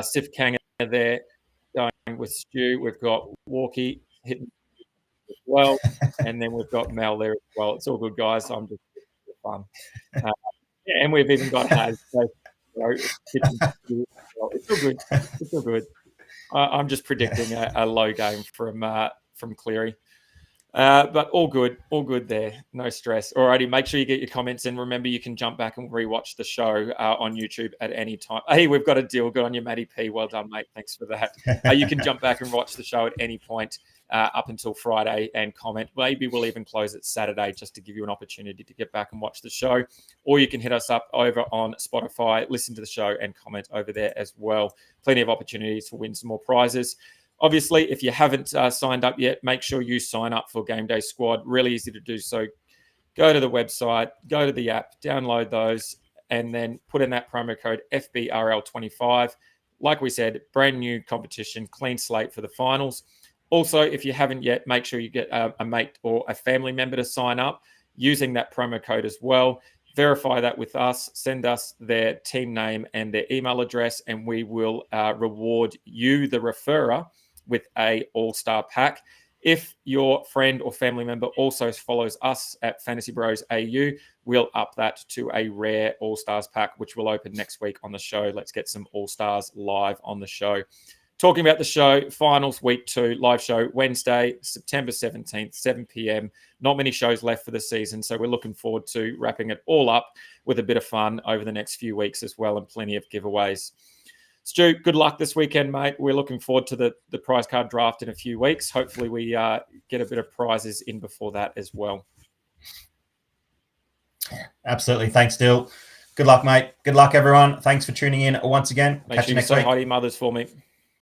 Sif Kanga there. Going with Stu, we've got Walkie hitting as well, and then we've got Mel there as well. It's all good, guys. I'm just fun, and we've even got Haz. So, it's all good. It's all good. I'm just predicting a low game from Cleary. But all good there. No stress. Alrighty, make sure you get your comments in. Remember, you can jump back and rewatch the show on YouTube at any time. Hey, we've got a deal. Good on you, Matty P. Well done, mate. Thanks for that. You can jump back and watch the show at any point up until Friday and comment. Maybe we'll even close it Saturday just to give you an opportunity to get back and watch the show. Or you can hit us up over on Spotify, listen to the show and comment over there as well. Plenty of opportunities to win some more prizes. Obviously, if you haven't signed up yet, make sure you sign up for GameDay Squad. Really easy to do so. Go to the website, go to the app, download those, and then put in that promo code FBRL25. Like we said, brand new competition, clean slate for the finals. Also, if you haven't yet, make sure you get a mate or a family member to sign up using that promo code as well. Verify that with us, send us their team name and their email address, and we will reward you, the referrer, with a all-star pack. If your friend or family member also follows us at Fantasy Bros AU, we'll up that to a rare all-stars pack, which will open next week on the show. Let's get some all-stars live on the show. Talking about the show, finals week 2, live show Wednesday, September 17th, 7 p.m. Not many shows left for the season, so we're looking forward to wrapping it all up with a bit of fun over the next few weeks as well, and plenty of giveaways. Stu, good luck this weekend, mate. We're looking forward to the prize card draft in a few weeks. Hopefully we get a bit of prizes in before that as well. Absolutely. Thanks, Dill. Good luck, mate. Good luck, everyone. Thanks for tuning in once again. Make sure you say hi to your mothers for me.